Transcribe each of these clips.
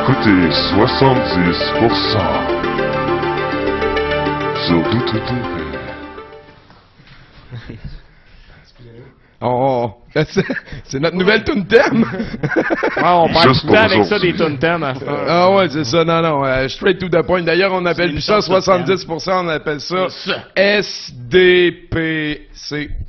écoutez 70% sur Doute TV. C'est notre nouvelle tune thème. On parle Juste tout le temps pour avec vous ça autres. des tunes thèmes à faire. Ah ouais, c'est ça, non, straight to the point. D'ailleurs, on appelle une plus ça sorte de 70%, on appelle ça SDPC.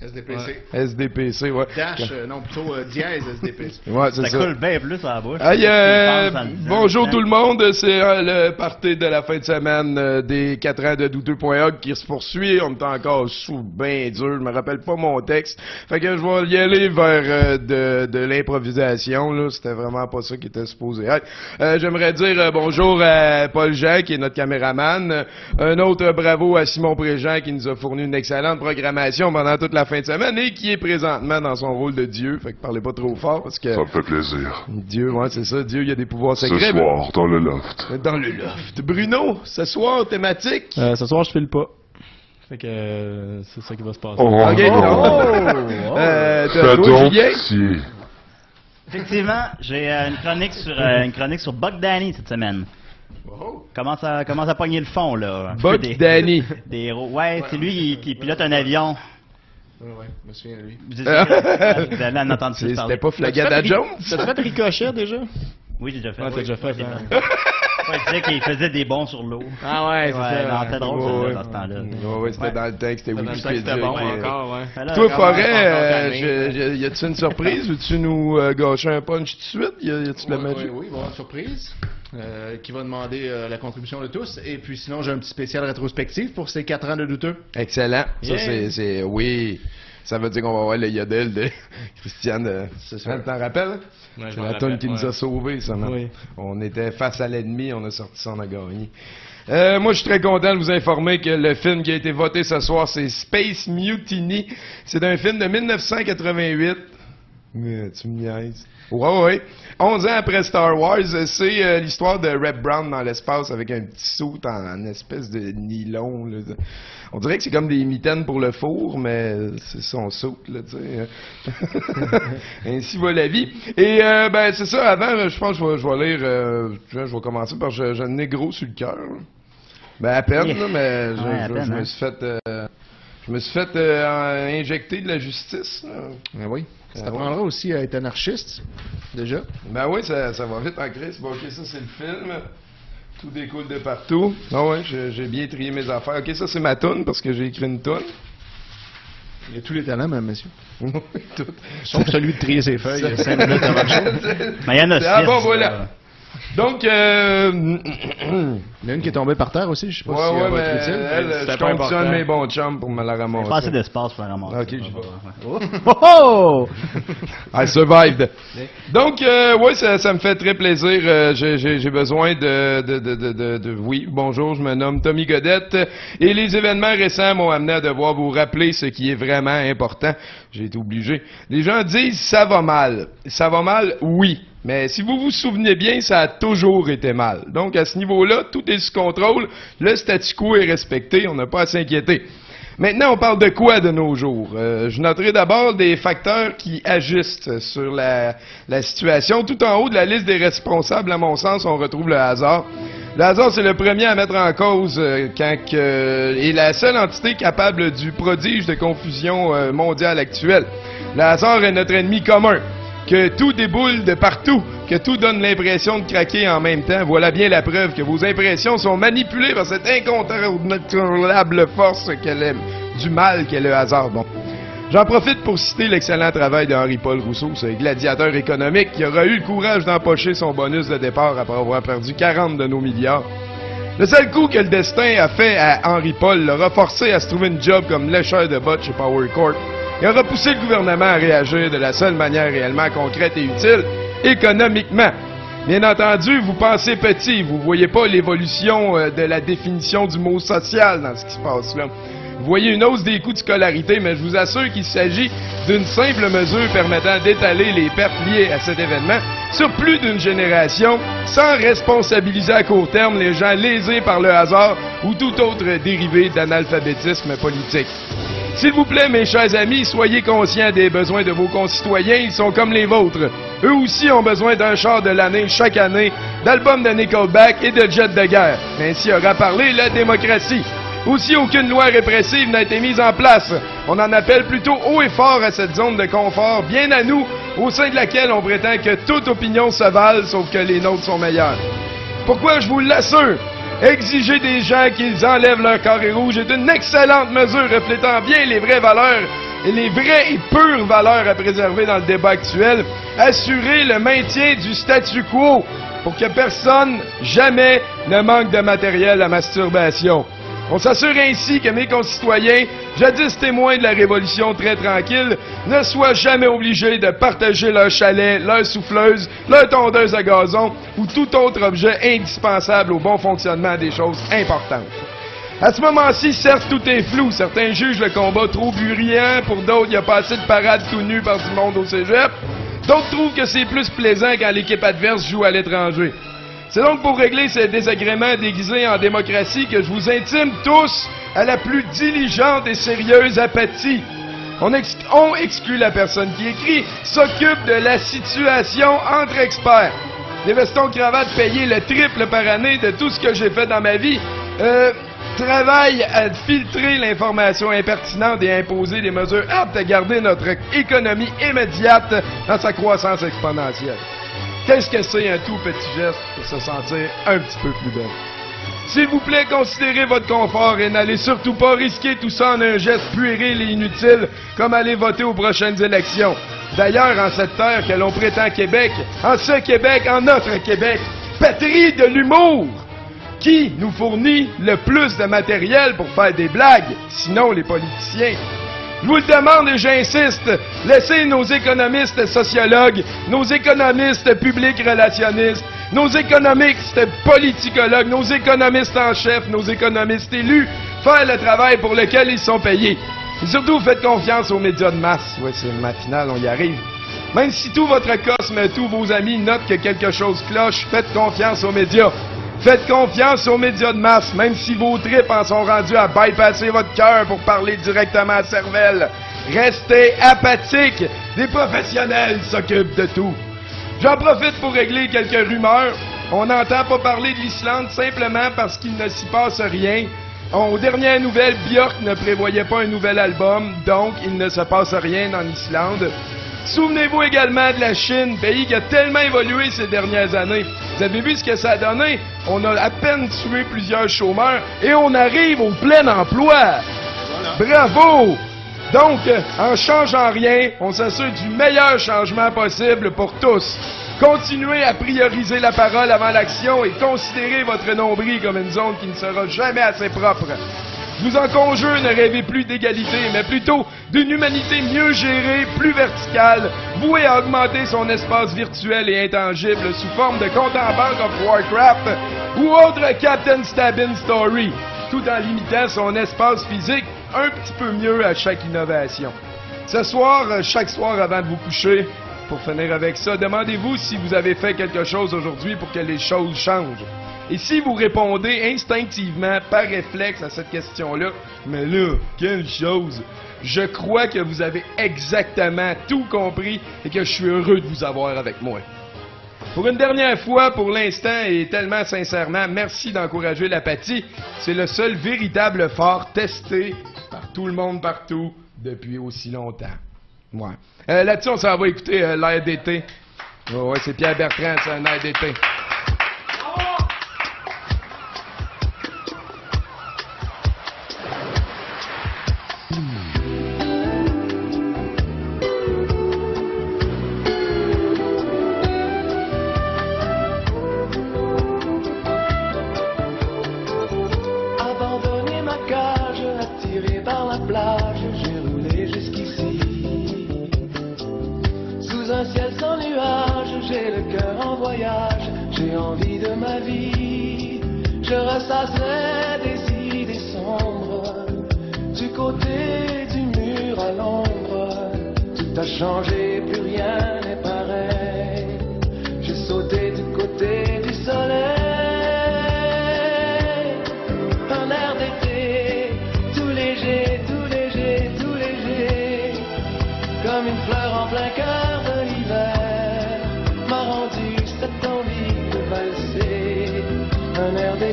SDPC. SDPC, ouais. Dash, non, plutôt dièse SDPC. Ouais, c'est Ça ça. coule bien plus à la bouche. Aïe, Tu penses en disant, bonjour hein? tout le monde, c'est le party de la fin de semaine des 4 ans de douteux.org qui se poursuit. On est encore sous bien dur, je me rappelle pas mon texte. Fait que je vais y aller vers de l'improvisation, là. C'était vraiment pas ça qui était supposé être. J'aimerais dire bonjour à Paul Jean, qui est notre caméraman. Un autre bravo à Simon Préjean, qui nous a fourni une excellente programmation pendant toute la fin de semaine et qui est présentement dans son rôle de Dieu. Fait que parlez pas trop fort parce que... Ça me fait plaisir. Dieu, ouais, c'est ça. Dieu, il y a des pouvoirs Ce secrets. soir, dans le loft. Dans le loft. Bruno, ce soir, thématique? Ce soir, je file pas. Fait que c'est ça qui va se passer. Oh, Ok, non. non. Fais Toi, donc Julien? pitié. Effectivement, j'ai une chronique sur Bogdani cette semaine. Commence à pogner le fond, là. Un peu Bogdani. des héros. Ouais, c'est lui qui pilote un avion. Ouais, je me souviens de lui. Vous allez en entendre plus parler. C'était pas Flagada Jones? T'as fait Ricochet déjà? Oui, j'ai déjà fait. Ah, t'as déjà fait, j'ai hein. fait. Ouais, je disais qu'il faisait des bons sur l'eau. Ah ouais, c'est Ouais, ça. non, c'était drôle, Ouais, ça, dans ce temps-là. Ouais, c'était dans le temps que c'était Dans le temps que Wikipédia. c'était bon qui- encore, ouais. Alors, Toi, comment- Forêt, y a-tu une surprise? Veux-tu nous gâcher un punch tout de suite? Y a-tu de la magie? Oui, il va y avoir une surprise qui va demander la contribution de tous. Et puis sinon, j'ai un petit spécial rétrospectif pour ces 4 ans de douteux. Excellent. Ça, Yeah. oui. Ça veut dire qu'on va voir le Yodel de Christiane. C'est ça. T'en rappelles? Ouais, je C'est m'en la rappelle, tonne qui nous ouais. a sauvés, ça, man. Oui. On était face à l'ennemi, on a sorti ça, on a gagné. Moi, je suis très content de vous informer que le film qui a été voté ce soir, c'est Space Mutiny. C'est un film de 1988. Mais tu me niaises. Ouais. 11 ans après Star Wars, c'est l'histoire de Reb Brown dans l'espace avec un petit saut en espèce de nylon. Là. On dirait que c'est comme des mitaines pour le four, mais c'est son saut, là, tu sais. Ainsi va la vie. Et ben c'est ça, avant, je pense que je vais lire, je vais commencer par j'ai un nez gros sur le cœur. Ben à peine, là, mais Ouais, à peine, je hein. me suis fait injecter de la justice. Là. Ben oui. Ça Ah t'apprendra aussi à être anarchiste, déjà. Ben oui, ça va vite en crise. Bon, ok, ça c'est le film. Tout découle de partout. Ah ouais, j'ai bien trié mes affaires. Ok, ça c'est ma toune parce que j'ai écrit une toune. Il y a tous les talents, mesdames, messieurs. Oui, tout. Sauf celui de trier ses feuilles. 5 minutes avant le show. Mais il y en a Ah six, bon, voilà. Donc, Il y en a une qui est tombée par terre aussi, je sais pas si elle va mais être utile. elle, C'était je pas compte sur un de important. mes bons chums pour me la Il y a ramasser. pas assez d'espace pour la ramasser. Ok, j'y vais. Oh! I survived. Donc, oui, ça me fait très plaisir. J'ai besoin de... Oui, bonjour, je me nomme Tommy Godette. Et les événements récents m'ont amené à devoir vous rappeler ce qui est vraiment important. J'ai été obligé. Les gens disent « ça va mal ». Ça va mal, oui. Mais si vous vous souvenez bien, ça a toujours été mal. Donc, à ce niveau-là, tout est sous contrôle. Le statu quo est respecté. On n'a pas à s'inquiéter. Maintenant, on parle de quoi de nos jours? Je noterai d'abord des facteurs qui agissent sur la situation. Tout en haut de la liste des responsables, à mon sens, on retrouve le hasard. Le hasard, c'est le premier à mettre en cause est la seule entité capable du prodige de confusion mondiale actuelle. Le hasard est notre ennemi commun. Que tout déboule de partout, que tout donne l'impression de craquer en même temps. Voilà bien la preuve que vos impressions sont manipulées par cette incontrôlable force du mal qu'est le hasard. Bon. J'en profite pour citer l'excellent travail de Henri-Paul Rousseau, ce gladiateur économique qui aura eu le courage d'empocher son bonus de départ après avoir perdu 40 de nos milliards. Le seul coup que le destin a fait à Henri-Paul l'aura forcé à se trouver une job comme lécheur de bottes chez Power Corp. Il aura poussé le gouvernement à réagir de la seule manière réellement concrète et utile, économiquement. Bien entendu, vous pensez petit, vous voyez pas l'évolution de la définition du mot social dans ce qui se passe là. Vous voyez une hausse des coûts de scolarité, mais je vous assure qu'il s'agit d'une simple mesure permettant d'étaler les pertes liées à cet événement sur plus d'une génération, sans responsabiliser à court terme les gens lésés par le hasard ou tout autre dérivé d'analphabétisme politique. S'il vous plaît, mes chers amis, soyez conscients des besoins de vos concitoyens, ils sont comme les vôtres. Eux aussi ont besoin d'un char de l'année chaque année, d'albums de Nickelback et de jets de guerre. Ainsi aura parlé la démocratie. Aussi, aucune loi répressive n'a été mise en place. On en appelle plutôt haut et fort à cette zone de confort, bien à nous, au sein de laquelle on prétend que toute opinion se vale, sauf que les nôtres sont meilleures. Pourquoi je vous l'assure? Exiger des gens qu'ils enlèvent leur carré rouge est une excellente mesure reflétant bien les vraies valeurs et les vraies et pures valeurs à préserver dans le débat actuel. Assurer le maintien du statu quo pour que personne, jamais, ne manque de matériel à masturbation. On s'assure ainsi que mes concitoyens, jadis témoins de la Révolution très tranquille, ne soient jamais obligés de partager leur chalet, leur souffleuse, leur tondeuse à gazon ou tout autre objet indispensable au bon fonctionnement des choses importantes. À ce moment-ci, certes, tout est flou. Certains jugent le combat trop bruyant, pour d'autres, il n'y a pas assez de parades tout nues par du monde au cégep. D'autres trouvent que c'est plus plaisant quand l'équipe adverse joue à l'étranger. C'est donc pour régler ces désagréments déguisés en démocratie que je vous intime tous à la plus diligente et sérieuse apathie. On exclut la personne qui écrit, s'occupe de la situation entre experts. Les vestons-cravates payés le triple par année de tout ce que j'ai fait dans ma vie, travaillent à filtrer l'information impertinente et à imposer des mesures aptes à garder notre économie immédiate dans sa croissance exponentielle. Qu'est-ce que c'est un tout petit geste pour se sentir un petit peu plus belle? S'il vous plaît, considérez votre confort et n'allez surtout pas risquer tout ça en un geste puéril et inutile comme aller voter aux prochaines élections. D'ailleurs, en cette terre que l'on prétend Québec, en ce Québec, en notre Québec, patrie de l'humour, qui nous fournit le plus de matériel pour faire des blagues, sinon les politiciens? Je vous le demande et j'insiste, laissez nos économistes sociologues, nos économistes publics relationnistes, nos économistes politicologues, nos économistes en chef, nos économistes élus, faire le travail pour lequel ils sont payés. Et surtout, faites confiance aux médias de masse. Oui, c'est matinal, on y arrive. Même si tout votre cosme, tous vos amis notent que quelque chose cloche, faites confiance aux médias. Faites confiance aux médias de masse, même si vos tripes en sont rendus à bypasser votre cœur pour parler directement à cervelle. Restez apathiques. Des professionnels s'occupent de tout. J'en profite pour régler quelques rumeurs. On n'entend pas parler de l'Islande simplement parce qu'il ne s'y passe rien. Aux dernières nouvelles, Björk ne prévoyait pas un nouvel album, donc il ne se passe rien en Islande. Souvenez-vous également de la Chine, pays qui a tellement évolué ces dernières années. Vous avez vu ce que ça a donné? On a à peine tué plusieurs chômeurs et on arrive au plein emploi. Voilà. Bravo! Donc, en changeant rien, on s'assure du meilleur changement possible pour tous. Continuez à prioriser la parole avant l'action et considérez votre nombril comme une zone qui ne sera jamais assez propre. Je vous en conjure, ne rêvez plus d'égalité, mais plutôt d'une humanité mieux gérée, plus verticale, vouée à augmenter son espace virtuel et intangible sous forme de compte en banque of Warcraft ou autre Captain Stabbin Story, tout en limitant son espace physique un petit peu mieux à chaque innovation. Ce soir, chaque soir avant de vous coucher, pour finir avec ça, demandez-vous si vous avez fait quelque chose aujourd'hui pour que les choses changent. Et si vous répondez instinctivement, par réflexe à cette question-là, mais là, quelle chose? Je crois que vous avez exactement tout compris et que je suis heureux de vous avoir avec moi. Pour une dernière fois, pour l'instant et tellement sincèrement, merci d'encourager l'apathie. C'est le seul véritable phare testé par tout le monde partout depuis aussi longtemps. Ouais. Là-dessus, on s'en va écouter l'air d'été. Oh, ouais, c'est Pierre Bertrand, c'est un air d'été. Abandonné ma cage, attiré par la plage, j'ai roulé jusqu'ici. Sous un ciel sans nuages, j'ai le cœur en voyage, j'ai envie de ma vie. Je ressasserai des idées sombres, du côté du mur à l'ombre. Tout a changé, plus rien n'est pareil. J'ai sauté du côté du soleil. Un air d'été, tout léger, tout léger, tout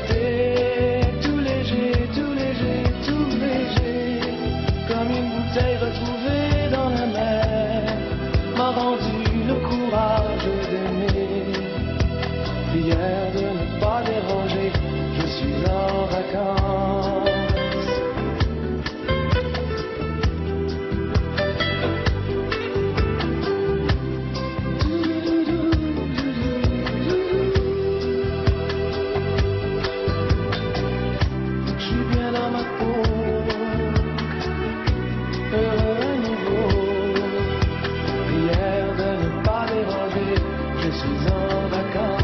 été tout léger, tout léger, tout léger, comme une bouteille retrouvée dans la mer, m'a rendu le courage d'aimer. Prière de ne pas déranger, je suis en vacances. Je suis bien dans ma peau, heureux à nouveau. Prière de ne pas déranger, je suis en vacances.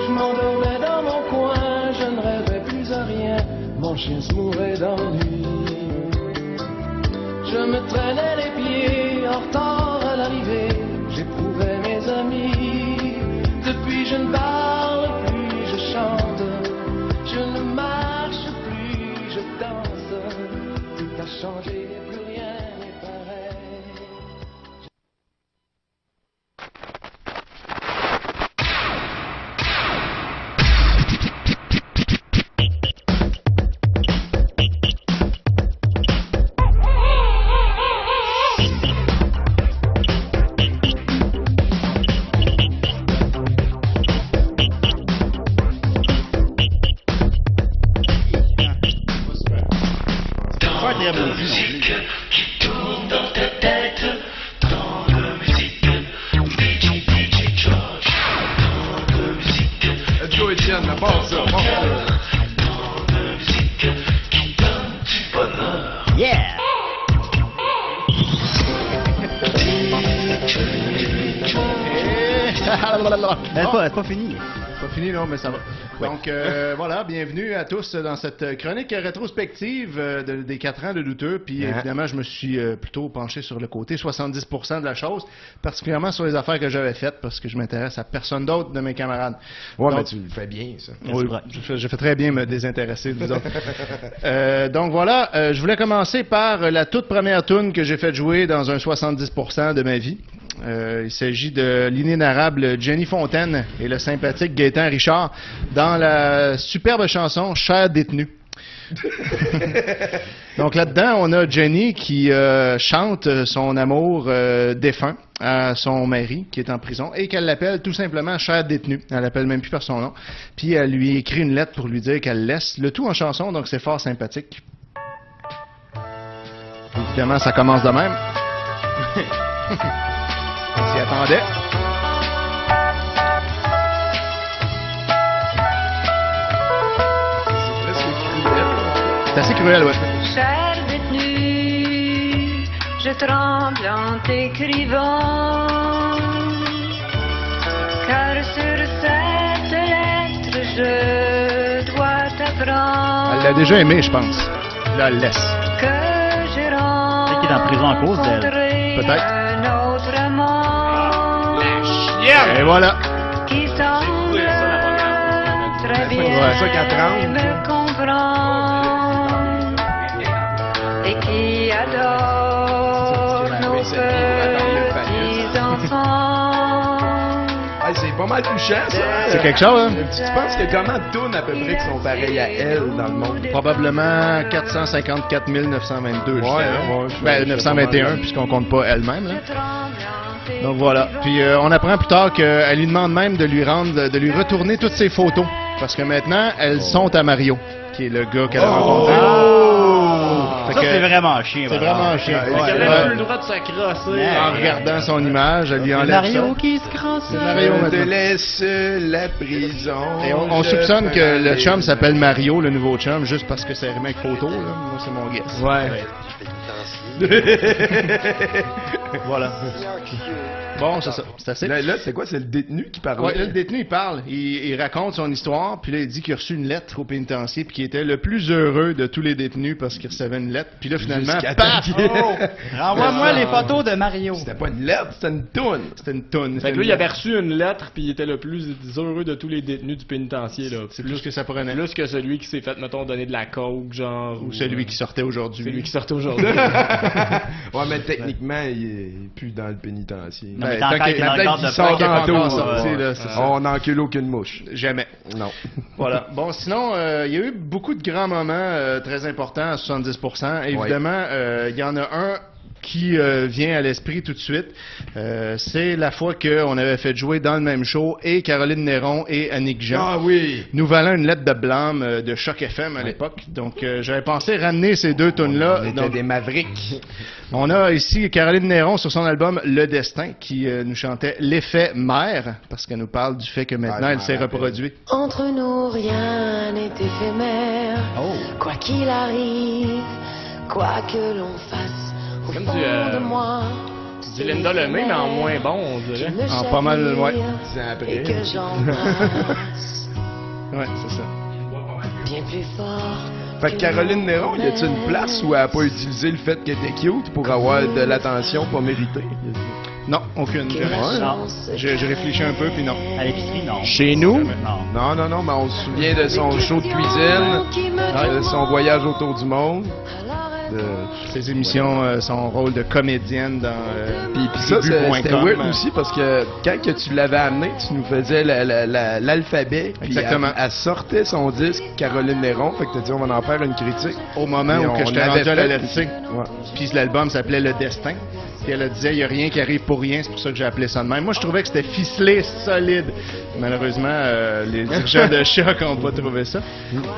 Je m'endormais dans mon coin, je ne rêvais plus à rien, mon chien se mourait d'ennui. Je me traînais les pieds en retard à l'arrivée, j'éprouvais mes amis. Depuis je ne parle plus, je chante, je ne marche plus, je danse. Tout a changé, plus rien n'est pareil. Pas très bon musique qui tourne dans ta tête, tant de musique, DJ George, tant de musique, Let's go, Étienne, passe ça, passe ça. tant de musique qui donne du bonheur. Yeah! C'est pas fini. Pas fini, non, mais ça va. Donc, voilà, bienvenue à tous dans cette chronique rétrospective des 4 ans de Douteux. Puis, évidemment, je me suis plutôt penché sur le côté 70% de la chose, particulièrement sur les affaires que j'avais faites, parce que je m'intéresse à personne d'autre de mes camarades. Ouais, Donc, mais tu le fais bien, ça. oui, je fais très bien me désintéresser de vous autres. Donc voilà, je voulais commencer par la toute première tune que j'ai fait jouer dans un 70% de ma vie. Il s'agit de l'inénarrable Jenny Fontaine et le sympathique Gaétan Richard dans la superbe chanson Cher détenu. Donc là-dedans, on a Jenny qui chante son amour défunt à son mari qui est en prison et qu'elle l'appelle tout simplement Cher détenu. Elle l'appelle même plus par son nom. Puis elle lui écrit une lettre pour lui dire qu'elle laisse le tout en chanson, donc c'est fort sympathique. Évidemment, ça commence de même. On s'y attendait. C'est assez cruel, ouais. Cher détenu, je tremble en t'écrivant, car sur cette lettre je dois t'apprendre. Elle l'a déjà aimé, je pense. Là, elle laisse. Que j'ai rencontré Peut-être qu'il est en prison à cause d'elle. Peut-être. un autre amant Et voilà. qui semble très bien Ouais, ça qu'à 30. me comprendre et qui adore nos petits enfants. Hey, c'est pas mal touchant, ça. C'est quelque chose, hein? Tu penses qu'il y a combien de tunes à peu près qui sont pareilles à elle dans le monde? Probablement 454 922. je Ouais, dirais. ouais, Ben, 921, puisqu'on compte pas elle-même, là. Donc voilà. Puis on apprend plus tard qu'elle lui demande même de lui retourner toutes ses photos. Parce que maintenant, elles sont à Mario, qui est le gars qu'elle a rencontré. Fait Ça, que c'est vraiment chiant. c'est vraiment chiant. Elle Ouais, avait ouais. plus le droit de s'accrosser. Ouais. En regardant son image, elle lui enlève Mario ça. qui se crosse. C'est Mario Je te maintenant. laisse la prison. Et on je soupçonne que ferai le chum aller. s'appelle Mario, le nouveau chum, juste parce que c'est rimé avec photo. Là. Moi, c'est mon guess. Ouais. Voilà. Bon, c'est ça. C'est assez. Là, c'est quoi? C'est le détenu qui parle? Ouais, là, le détenu, il parle. Il raconte son histoire, puis là, il dit qu'il a reçu une lettre au pénitencier, puis qu'il était le plus heureux de tous les détenus parce qu'il recevait une lettre, puis Puis là, finalement, Jusqu'à paf! Renvoie-moi les photos de Mario. C'était pas une lettre, c'était une toune. C'était une toune. Fait que lui, il avait reçu une lettre, puis il était le plus heureux de tous les détenus du pénitencier, là. C'est plus que ça prenait. Plus que celui qui s'est fait, mettons, donner de la coke, genre. Ou celui qui sortait aujourd'hui. Celui qui sortait aujourd'hui. Ouais, mais techniquement, il est plus dans le pénitencier. Non, mais Ben, t'as tant encore qu'il- qu'il est peut-être encore qu'il de sort pas- tantôt, encore ça. sorti, là, c'est ça. On n'encule aucune mouche. Jamais. Non. Voilà. Bon, sinon, il y a eu beaucoup de grands moments très importants à 70%. Évidemment, il y en a un qui vient à l'esprit tout de suite. C'est la fois qu'on avait fait jouer dans le même show et Caroline Néron et Annick Jean. Ah oui! Nous valant une lettre de blâme de Choc FM à l'époque. Donc, j'avais pensé ramener ces deux tunes-là. On était Donc, des mavericks. on a ici Caroline Néron sur son album Le Destin qui nous chantait L'effet mère parce qu'elle nous parle du fait que maintenant je elle m'en s'est rappelle. reproduite. Entre nous, rien n'est éphémère. Quoi qu'il arrive, quoi que l'on fasse, au Comme fond du, de moi. Du Linda Lemay, mais en moins bon, on dirait. En pas mal, ouais. 10 ans Et après. que j'embrasse Ouais, c'est ça. bien plus fort. Fait que Caroline Néron, y a-t-il une place où elle a pas utilisé le fait qu'elle était cute pour avoir de l'attention pas méritée? Non, aucune. J'ai réfléchi un peu, puis non. À l'épicerie, non. Chez nous? Non. Non, mais on se souvient de son show de cuisine, de son voyage autour du monde. De... Ses émissions, son rôle de comédienne dans Puis ça, c'était Tribu.com. weird aussi parce que quand que tu l'avais amené, tu nous faisais l'alphabet. Puis Exactement. Elle sortait son disque, Caroline Néron. Fait que t'as dit, on va en faire une critique. Au moment Puis où que on j'étais avait rendu à la fait- lettre C. Ouais. Puis l'album s'appelait Le Destin. Puis elle disait, il n'y a rien qui arrive pour rien, c'est pour ça que j'ai appelé ça de même. Moi, je trouvais que c'était ficelé, solide. Malheureusement, les dirigeants de Choc n'ont pas trouvé ça.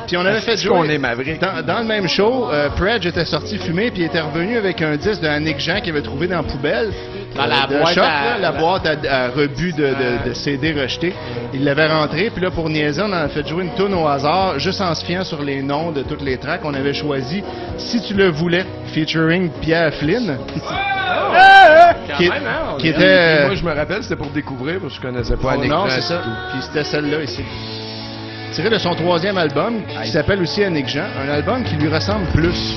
Puis on avait fait Est-ce qu'on jouer... est maverick? Dans le même show, Predge était sorti fumer, puis il était revenu avec un disque de Annick Jean qu'il avait trouvé dans la poubelle. Dans la de boîte Choc, à- là, la boîte à rebut de CD rejetés. Il l'avait rentré, puis là, pour niaiser, on en a fait jouer une tourne au hasard, juste en se fiant sur les noms de toutes les tracks. On avait choisi Si tu le voulais, featuring Pierre Flynn. Quand Qui, même, hein, on qui est- était... Moi, je me rappelle, c'était pour découvrir parce que je connaissais pas Annick non, Jean c'est du ça. tout. Puis c'était celle-là ici. Tiré de son 3e album, qui s'appelle aussi Annick Jean. Un album qui lui ressemble plus.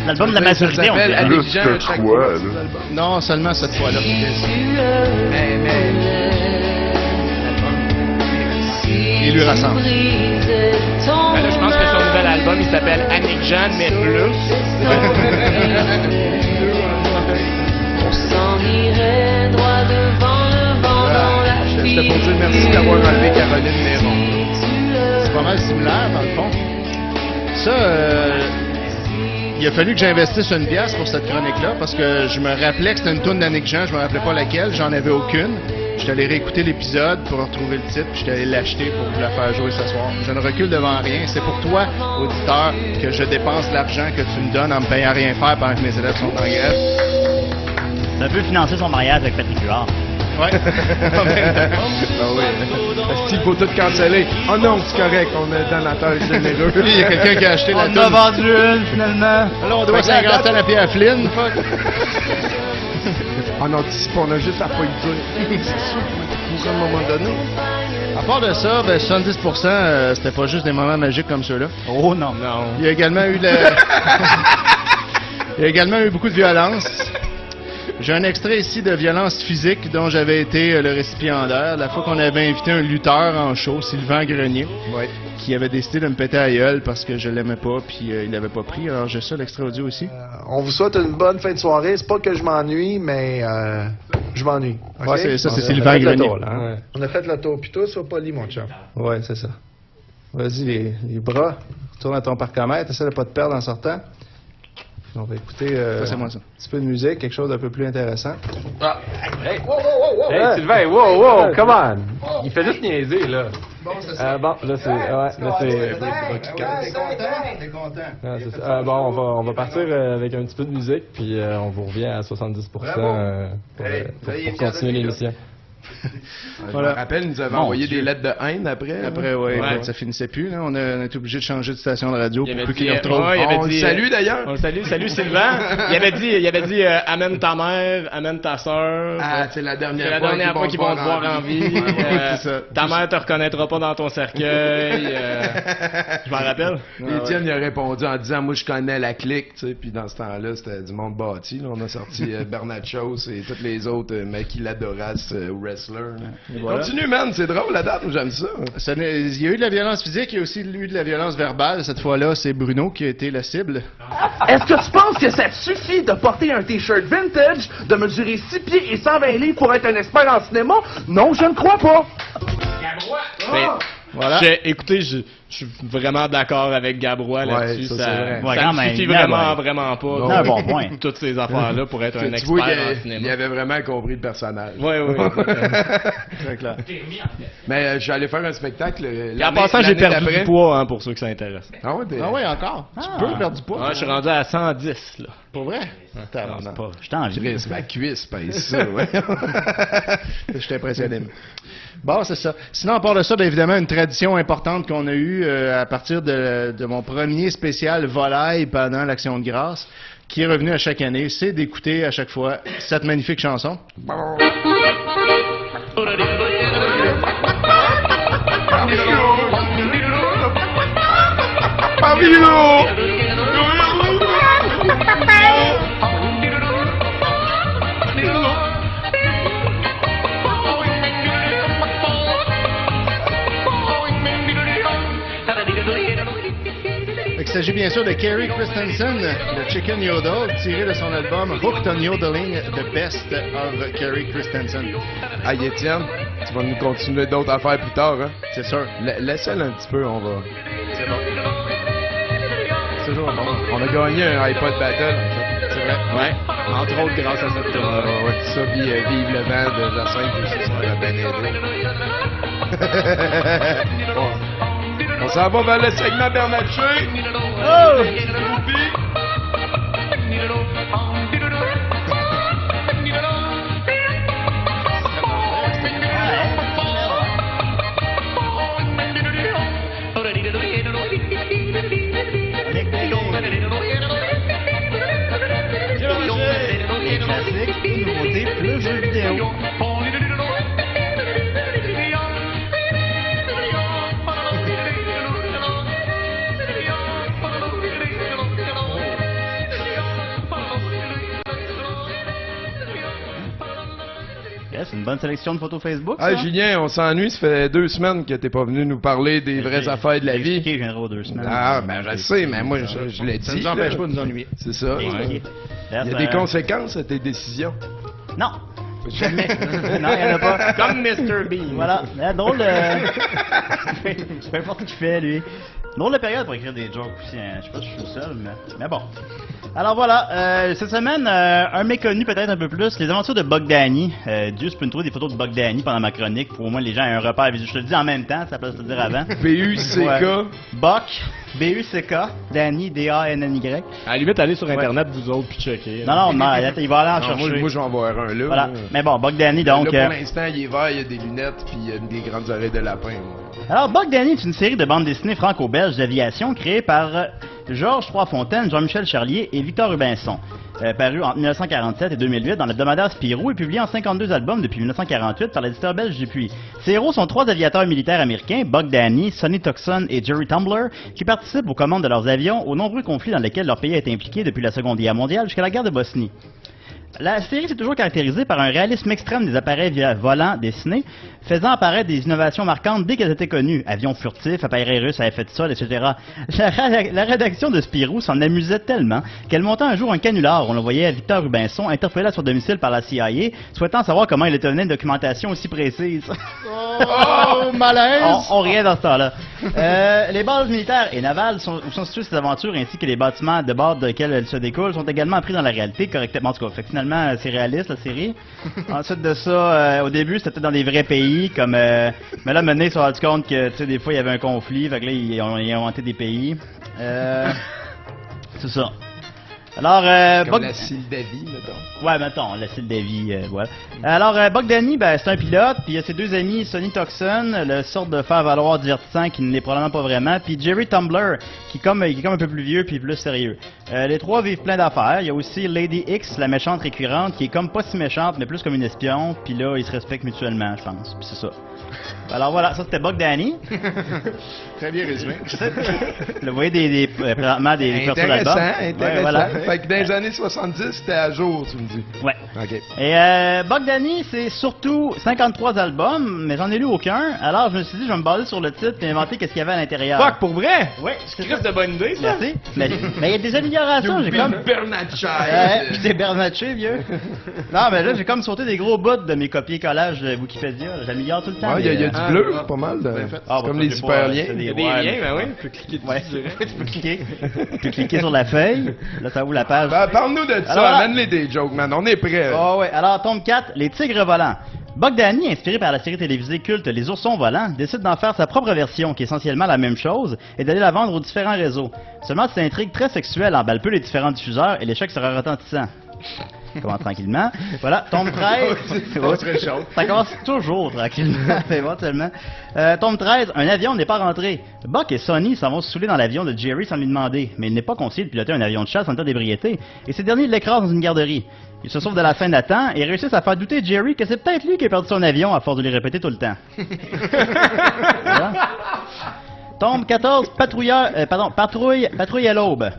L'album de la Ça maturité, on s'appelle dirait. Annick Plus Jean que à chaque quoi, fois, là? cet album. Non, seulement cette fois-là. Il lui ressemble. Ben là, je pense que son nouvel album, il s'appelle Annick Jean, mais plus. On s'en irait droit devant le vent dans la C'était pour dire merci d'avoir enlevé Caroline Néron. C'est pas mal similaire, dans le fond. Ça, il a fallu que j'investisse une pièce pour cette chronique-là, parce que je me rappelais que c'était une tourne d'Annick Jean, je me rappelais pas laquelle, j'en avais aucune. J'étais allé réécouter l'épisode pour retrouver le titre, puis j'étais allé l'acheter pour vous la faire jouer ce soir. Je ne recule devant rien. C'est pour toi, auditeur, que je dépense l'argent que tu me donnes en me payant rien faire pendant que mes élèves sont en grève. Ça peut financer son mariage avec Patrick Huard. Ouais. Ah oui. Est-ce qu'il faut tout canceller? Oh non, c'est correct, on est donateur généreux. Puis, il y a quelqu'un qui a acheté la On en a tourne. vendu une, finalement. Là, on doit 50 cents à Pierre Flynn. On anticipe, on a juste à pas y dire. C'est sûr qu'on à un moment donné. À part de ça, ben 70%, c'était pas juste des moments magiques comme ceux-là. Oh non. Non. Il y a également eu Il y a également eu beaucoup de violence. J'ai un extrait ici de violence physique dont j'avais été le récipiendaire. La fois qu'on avait invité un lutteur en show, Sylvain Grenier, Ouais. qui avait décidé de me péter à gueule parce que je l'aimais pas, puis il l'avait pas pris. Alors j'ai ça, l'extrait audio aussi. On vous souhaite une bonne fin de soirée. C'est pas que je m'ennuie, mais je m'ennuie. OK? Ouais, c'est ça, c'est On a Sylvain fait le Grenier. tour, là, hein? On a fait le tour. Puis toi, sois poli, mon chum. Ouais, c'est ça. Vas-y, les bras. Retourne à ton parcomètre. Essaie de pas te perdre en sortant. On va écouter Ça, c'est moi, ça. un petit peu de musique, quelque chose d'un peu plus intéressant. Hey, Sylvain, wow, come on! Il fait juste niaiser, là. Bon, là, c'est... Ouais, là, c'est... T'es content? Ah, c'est ça. Bon, on va partir avec un petit peu de musique, puis on vous revient à 70% pour Hey, continuer l'émission. Je me rappelle, il nous avait envoyé des lettres de haine après. Après, ouais. Ça finissait plus. Là. On a été obligé de changer de station de radio pour plus qu'il nous dit, retrouve. on le salue d'ailleurs. On le salue, salut Sylvain. il avait dit amène ta mère, amène ta soeur. Ah, c'est la dernière C'est la dernière fois qu'ils vont te voir en vie. C'est ça. Ta mère te reconnaîtra pas dans ton cercueil. Je m'en rappelle. Étienne il a répondu en disant moi je connais la clique, tu sais, puis dans ce temps-là c'était du monde bâti. Là. On a sorti Bernard Chose et tous les autres maquiladoras wrestlers. Voilà. Continue man, c'est drôle la date, j'aime ça. Il y a eu de la violence physique, il y a aussi eu de la violence verbale. Cette fois-là, c'est Bruno qui a été la cible. Est-ce que tu penses que ça te suffit de porter un t-shirt vintage, de mesurer 6 pieds et 120 livres pour être un expert en cinéma? Non, je ne crois pas. Voilà. Écoutez, je suis vraiment d'accord avec Gabrois là-dessus. ça, Ça c'est vrai. ça Ouais, me mais suffit non, vraiment pas. Non, bon point. Toutes ces affaires-là pour être un Tu vois, expert en il cinéma. avait vraiment compris le personnage. Oui. Très clair. Mais je suis allé faire un spectacle. Et en passant, j'ai perdu du poids, hein, pour ceux que ça intéresse. Ah ouais, Ah ouais, encore. Tu peux perdre du poids. Ouais, je suis rendu à 110, là. Pour vrai? Non, c'est pas... Je t'en Chris, ma cuisse pèse ça, ouais. Je suis impressionné. Bon, c'est ça. Sinon, à part de ça, bien évidemment, une tradition importante qu'on a eue à partir de mon premier spécial volaille pendant l'Action de grâce, qui est revenu à chaque année, c'est d'écouter à chaque fois cette magnifique chanson. Il s'agit bien sûr de Kerry Christensen, le Chicken Yodel, tiré de son album Hooked on Yodeling, The Best of Kerry Christensen. Hey Étienne, tu vas nous continuer d'autres affaires plus tard, hein? C'est sûr. Laisse-le un petit peu, on va... C'est bon. C'est toujours bon. On a gagné un iPod Battle, en fait. C'est vrai. Ouais, entre autres grâce à cette tournée. Ouais, ça, puis Vive le vent de Jacinthe aussi, ça m'a bien aidé. Bon. On s'en va vers le segment Bernatchez. Oh! Classique, nouveauté, plus jeux vidéo. C'est une bonne sélection de photos Facebook, ça? Ah, Julien, on s'ennuie, ça fait 2 semaines que t'es pas venu nous parler des vraies affaires de la vie. Je viendrai aux 2 semaines. Ah, ben je sais, mais moi, je l'ai dit. Ça ne nous empêche pas de nous ennuyer. C'est ça. Ouais. Il y a des conséquences à tes décisions. Non. Jamais. Non, il n'y en a pas. Comme Mr. Bean. Voilà. Drôle de... Peu importe ce qu'il fait, lui. Drôle de période pour écrire des jokes aussi. Hein. Je sais pas si je suis tout seul, mais bon. Alors voilà, cette semaine, un méconnu peut-être un peu plus, les aventures de Bogdani. Dieu, je peux me trouver des photos de Bogdani pendant ma chronique pour au moins les gens aient un repère visuel. Je te le dis en même temps, ça peut se le dire avant. B-U-C-K. Ouais. Bok, B-U-C-K, Danny, D-A-N-N-Y. À la limite, allez sur Internet, vous autres, puis checker. Non, il va aller en Non, chercher. moi, je vais en voir un là. Voilà. Mais bon, Bogdani, donc... Là, pour l'instant, il est vert, il y a des lunettes, puis il y a des grandes oreilles de lapin. Alors, Bogdani est une série de bandes dessinées franco-belges d'aviation créée par Georges Troisfontaine, Jean-Michel Charlier et Victor Rubinson. Paru entre 1947 et 2008 dans l'hebdomadaire Spirou et publié en 52 albums depuis 1948 par l'éditeur belge Dupuis. Ces héros sont 3 aviateurs militaires américains, Bogdani, Sonny Tucson et Jerry Tumbler, qui participent aux commandes de leurs avions aux nombreux conflits dans lesquels leur pays a été impliqué depuis la Seconde Guerre mondiale jusqu'à la guerre de Bosnie. La série s'est toujours caractérisée par un réalisme extrême des appareils volants dessinés, faisant apparaître des innovations marquantes dès qu'elles étaient connues. Avions furtifs, appareils russes à effet de sol, etc. La rédaction de Spirou s'en amusait tellement qu'elle monta un jour un canular où on voyait Victor Rubinson interpellé à son domicile par la CIA, souhaitant savoir comment il obtenait une documentation aussi précise. Oh, malaise! On riait dans ce temps-là. Les bases militaires et navales où sont situées ces aventures ainsi que les bâtiments de bord desquels elles se découlent sont également pris dans la réalité correctement. En tout cas, fait que finalement, c'est réaliste la série. Ensuite de ça, au début, c'était dans des vrais pays, comme... mais là, maintenant, ils se sont rendus compte que, tu sais, des fois, il y avait un conflit, fait que là, ils ont inventé des pays. C'est ça. Alors, Comme la Sildavie, mettons. Ouais, mettons, la Sildavie, voilà. Alors, Bogdani, ben, c'est un pilote, puis il y a ses deux amis, Sonny Toxon, le sorte de faire-valoir divertissant qui ne l'est probablement pas vraiment, puis Jerry Tumbler, qui est comme un peu plus vieux puis plus sérieux. Les trois vivent plein d'affaires. Il y a aussi Lady X, la méchante récurrente, qui est comme pas si méchante, mais plus comme une espionne, puis là, ils se respectent mutuellement, je pense, puis c'est ça. Alors voilà, ça c'était Bogdani. Très bien résumé. Vous voyez présentement des versions d'albums. Intéressant. Ouais, voilà. Fait que dans les années 70, c'était à jour, tu me dis. Ouais. OK. Et Bogdani, c'est surtout 53 albums, mais j'en ai lu aucun. Alors je me suis dit, je vais me baser sur le titre et inventer qu'est-ce qu'il y avait à l'intérieur. Fuck, pour vrai? Ouais. C'est Christ de bonne idée, ça? Merci. Mais il y a des améliorations, j'ai comme... Bernatchez. J'étais Bernatchez, vieux. Non, mais là, j'ai comme sauté des gros bouts de mes copier-collages de Wikipédia. J'améliore tout le temps. Il y a du bleu, pas mal. Ah, comme les super liens. Il y a des liens, ben oui, tu peux cliquer dessus. Ouais. Tu peux cliquer. Tu peux cliquer sur la feuille. Là, ça ouvre la page. Ben, parle-nous de ça. Alors, Amène-les des jokes, man. On est prêts. Oh, ouais. Alors, tombe 4, les tigres volants. Bogdani, inspiré par la série télévisée culte Les Oursons volants, décide d'en faire sa propre version, qui est essentiellement la même chose, et d'aller la vendre aux différents réseaux. Seulement, cette intrigue très sexuelle emballe peu les différents diffuseurs, et l'échec sera retentissant. Comment tranquillement. Voilà, tombe 13. Ça commence toujours tranquillement, éventuellement. Tombe 13, un avion n'est pas rentré. Buck et Sonny s'en vont se saouler dans l'avion de Jerry sans lui demander, mais il n'est pas conseillé de piloter un avion de chasse en état d'ébriété, et ces derniers l'écrasent dans une garderie. Il se sauve de la scène à temps et réussissent à faire douter Jerry que c'est peut-être lui qui a perdu son avion à force de lui répéter tout le temps. Voilà. Tombe 14, patrouille à l'aube.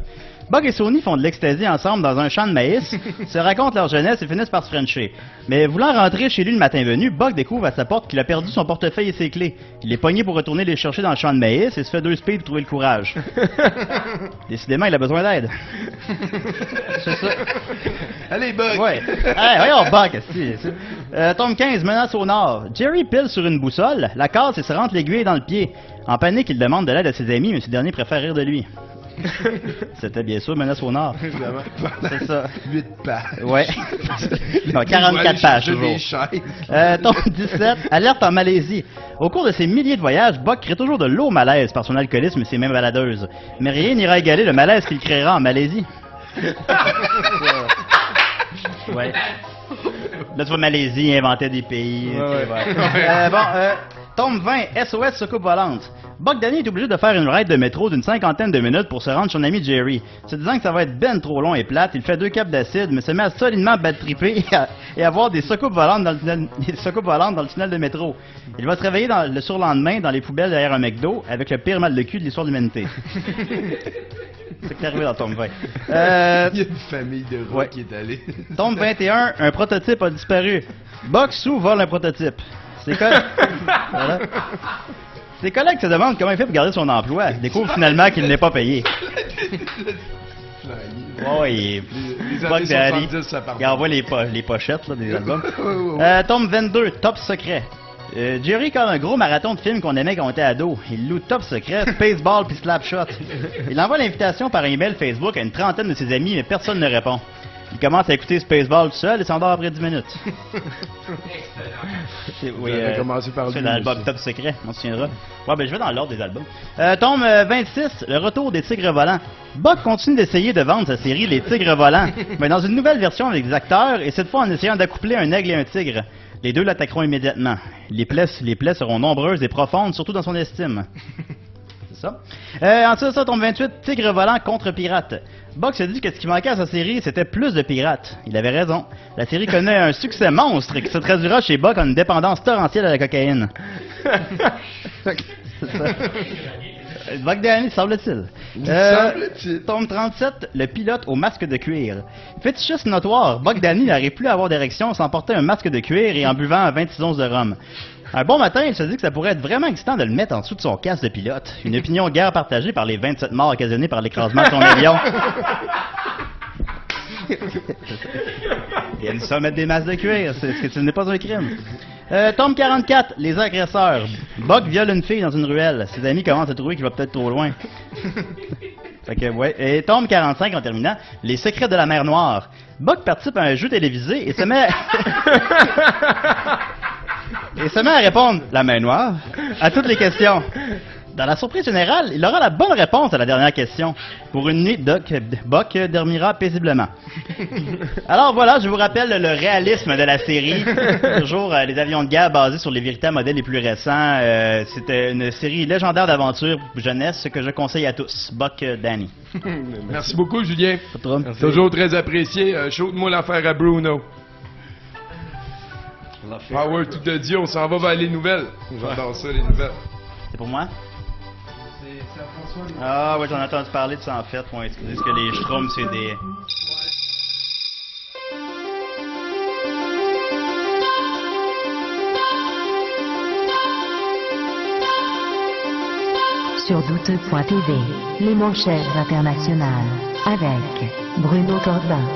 Buck et Sonny font de l'ecstasy ensemble dans un champ de maïs, se racontent leur jeunesse et finissent par se frencher. Mais voulant rentrer chez lui le matin venu, Buck découvre à sa porte qu'il a perdu son portefeuille et ses clés. Il est pogné pour retourner les chercher dans le champ de maïs et se fait 2 speeds pour trouver le courage. Décidément, il a besoin d'aide. C'est ça. Allez, Buck! Ouais. Hey, voyons, Buck, tombe 15, menace au nord. Jerry pile sur une boussole, la casse et se rentre l'aiguille dans le pied. En panique, il demande de l'aide à ses amis, mais ces derniers préfèrent rire de lui. C'était bien sûr Menace au Nord. Évidemment. C'est ça. 8 pages. Ouais. Non, 44 pages toujours. Tombe 17, alerte en Malaisie. Au cours de ses milliers de voyages, Buck crée toujours de l'eau malaise par son alcoolisme et ses mains baladeuses. Mais rien n'ira égaler le malaise qu'il créera en Malaisie. Ouais. Là, tu vois, Malaisie inventait des pays. Tombe 20, SOS soucoupe volante. Bogdani est obligé de faire une ride de métro d'une 50aine de minutes pour se rendre chez son ami Jerry. Se disant que ça va être ben trop long et plate, il fait 2 capes d'acide, mais se met à solidement bad-tripper et à voir des soucoupes volantes dans le tunnel de métro. Il va se réveiller le surlendemain dans les poubelles derrière un McDo avec le pire mal de cul de l'histoire de l'humanité. C'est ce qui est arrivé dans Tombe 20. Il y a une famille de rois qui est allée. Tombe 21, un prototype a disparu. Buck Sue vole un prototype. Voilà. Ses collègues se demandent comment il fait pour garder son emploi. Ils découvrent finalement qu'il n'est pas payé. Oui, les années 70, ça part. Il envoie les pochettes là, des albums. Tombe 22, Top Secret. Jerry comme un gros marathon de films qu'on aimait quand on était ado. Il loue Top Secret, Spaceball puis Slapshot. Il envoie l'invitation par email Facebook à une trentaine de ses amis, mais personne ne répond. Il commence à écouter Spaceball tout seul et s'endort après 10 minutes. Oui, commencé par c'est l'album Top Secret, on se souviendra. Ouais, ben je vais dans l'ordre des albums. Tombe 26, le retour des Tigres volants. Buck continue d'essayer de vendre sa série Les Tigres volants, mais dans une nouvelle version avec des acteurs, et cette fois en essayant d'accoupler un aigle et un tigre. Les deux l'attaqueront immédiatement. Les plaies seront nombreuses et profondes, surtout dans son estime. C'est ça. Ensuite, ça tombe 28, Tigre volant contre pirate. Buck se dit que ce qui manquait à sa série, c'était plus de pirates. Il avait raison. La série connaît un succès monstre qui se traduira chez Buck en une dépendance torrentielle à la cocaïne. C'est ça. Bogdani, semble-t-il. Tombe 37, le pilote au masque de cuir. Fétichiste notoire, Bogdani n'arrive plus à avoir d'érection sans porter un masque de cuir et en buvant 26 onces de rhum. Un bon matin, il se dit que ça pourrait être vraiment excitant de le mettre en dessous de son casque de pilote. Une opinion guère partagée par les 27 morts occasionnés par l'écrasement de son avion. Il aime ça mettre des masques de cuir, ce n'est pas un crime. Tombe 44, les agresseurs. Buck viole une fille dans une ruelle. Ses amis commencent à trouver qu'il va peut-être trop loin. Fait que, ouais. Et tombe 45 en terminant, les secrets de la mer Noire. Buck participe à un jeu télévisé et se met à répondre, la mer Noire, à toutes les questions. Dans la surprise générale, il aura la bonne réponse à la dernière question. Pour une nuit, Buck dormira paisiblement. Alors voilà, je vous rappelle le réalisme de la série. Toujours les avions de guerre basés sur les véritables modèles les plus récents. C'était une série légendaire d'aventure jeunesse que je conseille à tous. Buck Danny. Merci beaucoup, Julien. Pas trop. Toujours très apprécié. Shoot-moi l'affaire à Bruno. Power tout a dit, on s'en va vers les nouvelles. J'adore ça, les nouvelles. C'est pour moi? Ah ouais, j'en ai entendu parler de ça en fait. Bon, excusez, que les Schtroumpfs, c'est des... Sur douteux.tv, les manchettes internationales, avec Bruno Corbin.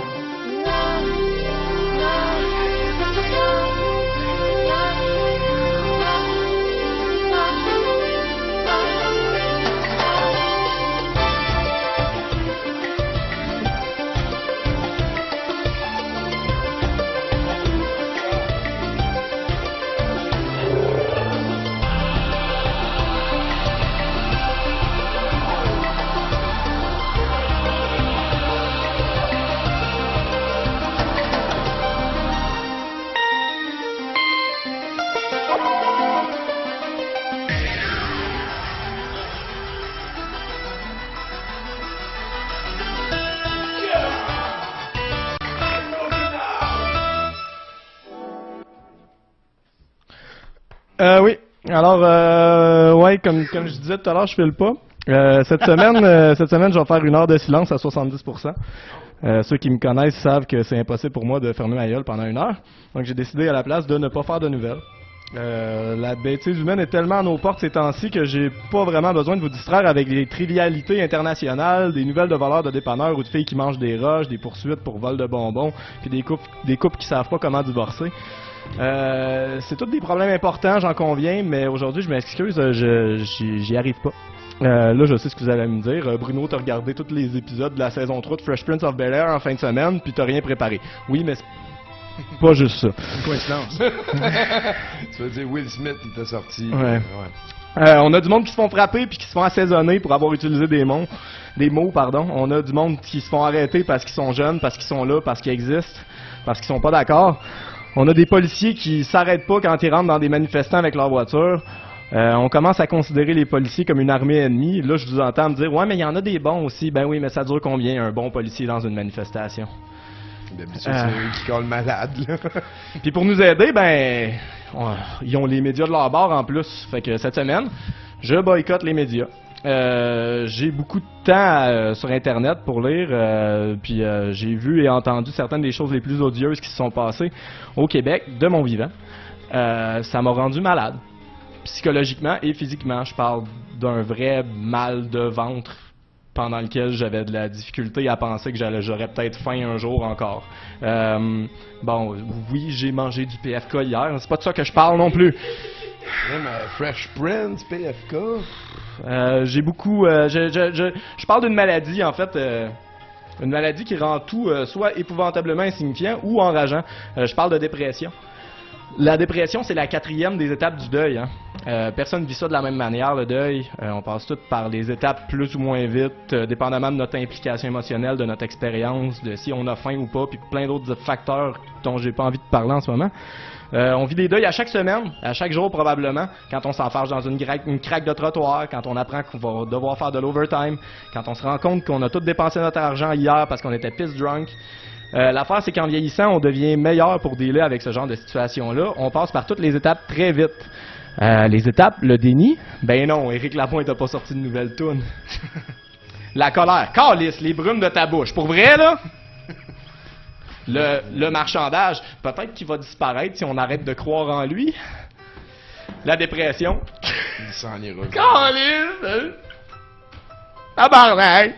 Oui. Alors, ouais, comme je disais tout à l'heure, je file pas. Cette semaine, je vais faire une heure de silence à 70%. Ceux qui me connaissent savent que c'est impossible pour moi de fermer ma gueule pendant une heure. Donc, j'ai décidé à la place de ne pas faire de nouvelles. La bêtise humaine est tellement à nos portes ces temps-ci que j'ai pas vraiment besoin de vous distraire avec des trivialités internationales, des nouvelles de voleurs de dépanneurs ou de filles qui mangent des roches, des poursuites pour vol de bonbons, puis des couples qui savent pas comment divorcer. C'est tous des problèmes importants, j'en conviens, mais aujourd'hui, je m'excuse, j'y arrive pas. Là, je sais ce que vous allez me dire. Bruno, t'as regardé tous les épisodes de la saison 3 de Fresh Prince of Bel-Air en fin de semaine, puis t'as rien préparé. Oui, mais c'est pas juste ça. Une coïncidence. Tu veux dire Will Smith, il t'a sorti. Ouais. On a du monde qui se font frapper puis qui se font assaisonner pour avoir utilisé des mots. On a du monde qui se font arrêter parce qu'ils sont jeunes, parce qu'ils sont là, parce qu'ils existent, parce qu'ils sont pas d'accord. On a des policiers qui s'arrêtent pas quand ils rentrent dans des manifestants avec leur voiture. On commence à considérer les policiers comme une armée ennemie. Là, je vous entends me dire « Ouais, mais il y en a des bons aussi. » Ben oui, mais ça dure combien, un bon policier dans une manifestation? D'habitude, c'est eux qui collent malade, là. Puis pour nous aider, ben, ils ont les médias de leur bord en plus. Fait que cette semaine, je boycotte les médias. J'ai beaucoup de temps sur Internet pour lire, puis j'ai vu et entendu certaines des choses les plus odieuses qui se sont passées au Québec de mon vivant. Ça m'a rendu malade, psychologiquement et physiquement. Je parle d'un vrai mal de ventre pendant lequel j'avais de la difficulté à penser que j'aurais peut-être faim un jour encore. Bon, oui, j'ai mangé du PFK hier, c'est pas de ça que je parle non plus. Même Fresh Prince, PFK. J'ai beaucoup... je parle d'une maladie, en fait, une maladie qui rend tout soit épouvantablement insignifiant ou enrageant. Je parle de dépression. La dépression, c'est la 4e des étapes du deuil. Hein. Personne ne vit ça de la même manière, le deuil. On passe toutes par les étapes plus ou moins vite, dépendamment de notre implication émotionnelle, de notre expérience, de si on a faim ou pas, puis plein d'autres facteurs dont j'ai pas envie de parler en ce moment. On vit des deuils à chaque semaine, à chaque jour probablement, quand on s'enfarge dans une craque de trottoir, quand on apprend qu'on va devoir faire de l'overtime, quand on se rend compte qu'on a tout dépensé notre argent hier parce qu'on était piss drunk. L'affaire, c'est qu'en vieillissant, on devient meilleur pour dealer avec ce genre de situation-là. On passe par toutes les étapes très vite. Les étapes, le déni, ben non, Éric Lapointe n'a pas sorti de nouvelle toune. La colère, calisse, les brumes de ta bouche. Pour vrai, là? Le marchandage, peut-être qu'il va disparaître si on arrête de croire en lui. La dépression. Il s'en ira. Calisse! Tabarnak!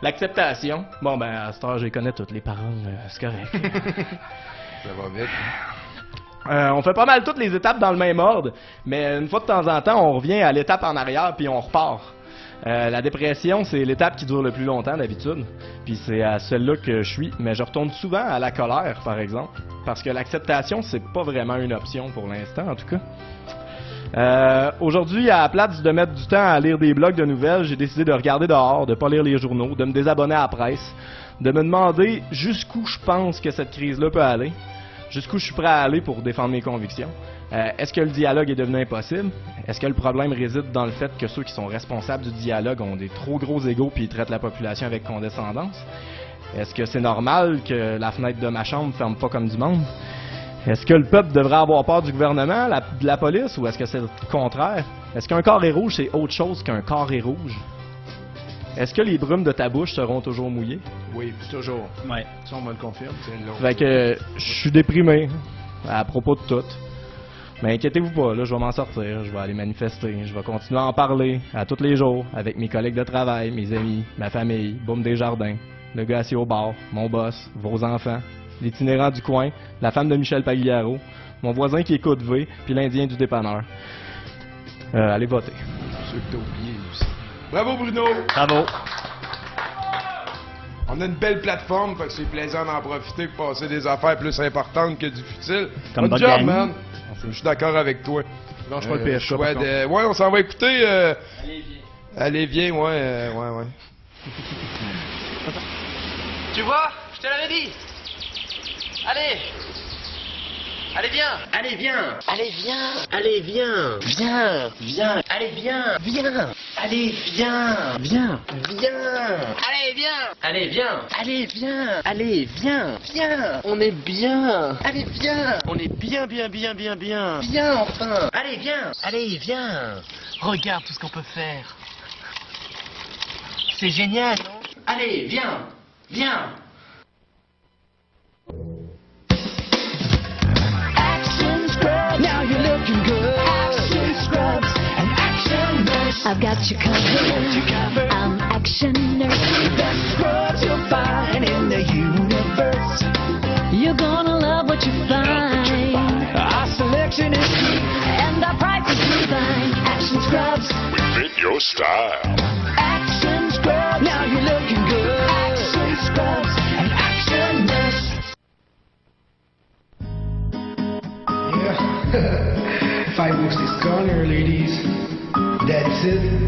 L'acceptation. Bon, ben, à cette heure, je connais toutes les paroles, c'est correct. Ça va vite. On fait pas mal toutes les étapes dans le même ordre, mais une fois de temps en temps, on revient à l'étape en arrière puis on repart. La dépression, c'est l'étape qui dure le plus longtemps d'habitude. Puis c'est à celle-là que je suis. Mais je retourne souvent à la colère, par exemple. Parce que l'acceptation, c'est pas vraiment une option pour l'instant, en tout cas. Aujourd'hui, à la place de mettre du temps à lire des blogs de nouvelles, j'ai décidé de regarder dehors, de pas lire les journaux, de me désabonner à la presse, de me demander jusqu'où je pense que cette crise-là peut aller, jusqu'où je suis prêt à aller pour défendre mes convictions. Est-ce que le dialogue est devenu impossible? Est-ce que le problème réside dans le fait que ceux qui sont responsables du dialogue ont des trop gros égos puis ils traitent la population avec condescendance? Est-ce que c'est normal que la fenêtre de ma chambre ferme pas comme du monde? Est-ce que le peuple devrait avoir peur du gouvernement, de la police, ou est-ce que c'est le contraire? Est-ce qu'un carré rouge, c'est autre chose qu'un carré rouge? Est-ce que les brumes de ta bouche seront toujours mouillées? Oui, toujours. Ouais. Ça, on me le confirme. Fait que je suis déprimé à propos de tout. Mais inquiétez-vous pas, là, je vais m'en sortir, je vais aller manifester, je vais continuer à en parler à tous les jours avec mes collègues de travail, mes amis, ma famille, Boum Desjardins, le gars assis au bar, mon boss, vos enfants, l'itinérant du coin, la femme de Michel Pagliaro, mon voisin qui écoute V, puis l'Indien du dépanneur. Allez voter. Ceux que t'as oubliés aussi. Bravo Bruno! Bravo! On a une belle plateforme, fait que c'est plaisant d'en profiter pour passer des affaires plus importantes que du futile. Comme Bon Bob job, Gagné. man! Je suis d'accord avec toi. Non, je pas le PHK. par contre. Ouais, on s'en va écouter. Allez, viens, ouais. Tu vois, je te l'avais dit. Allez. Allez, viens. Allez, viens. Allez, viens. Allez, viens. Viens. Viens. Allez, viens. Viens. Allez, viens. Viens. Viens. Allez, viens. Allez, viens. Allez, viens. Allez, viens. Viens. On est bien. Allez, viens. On est bien. Viens, enfin. Allez, viens. Allez, viens. Regarde tout ce qu'on peut faire. C'est génial, non? Allez, viens. Viens. Now you're looking good. Action scrubs and action nurse. I've got you covered. I'm action nurse. Best scrubs you'll find in the universe. You're gonna love what you find. Our selection is key. And our price is divine. Action scrubs. We fit your style. Action scrubs. Now you're looking good. Action scrubs and action nurse. Yeah. 5 weeks is gone, ladies. That's it.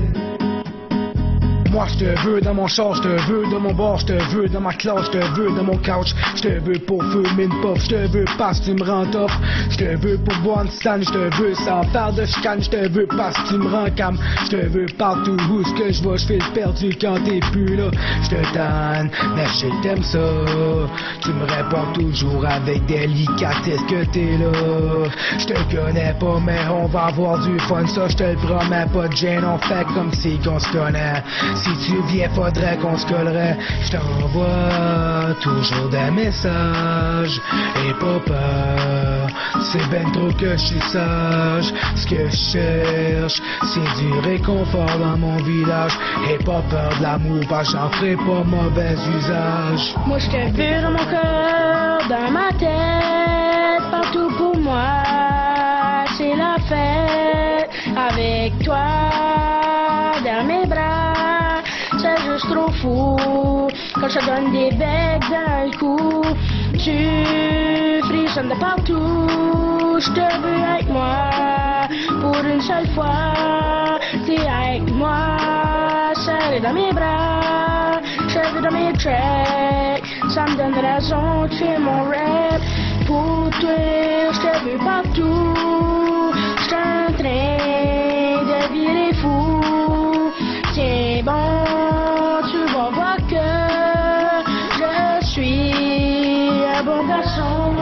Moi je te veux dans mon char, je te veux dans mon bar, je te veux dans ma classe, je te veux dans mon couch, je te veux pour fumer une puff, je te veux parce que tu me rends top, je te veux pour boire une stand, je te veux sans faire de chicane, je te veux parce que tu me rends calme, je te veux partout où ce que je vois, je fais le perdu quand t'es plus là, je te tanne, mais je sais que t'aimes ça, tu me réponds toujours avec délicatesse que t'es là, je te connais pas mais on va avoir du fun, ça je te le promets, pas de gêne, on fait comme si qu'on se connaît. Si tu viens, faudrait qu'on se collerait. Je t'envoie toujours des messages. Et pas peur, c'est ben trop que je suis sage. Ce que je cherche, c'est du réconfort dans mon village. Et pas peur de l'amour, parce que j'en ferai pas mauvais usage. Moi je te veux dans mon cœur, dans ma tête, partout pour moi. C'est la fête avec toi dans mes bras. C'est juste trop fou quand je te donne des becs dans le cou. Tu frissonnes de partout. Je te veux avec moi pour une seule fois. T'es avec moi, serré dans mes bras, serré dans mes tracks. Ça me donne raison, tu es mon rap. Pour toi, je te veux partout. Je suis en train de virer fou. Tiens bon, tu vas voir que je suis un bon garçon.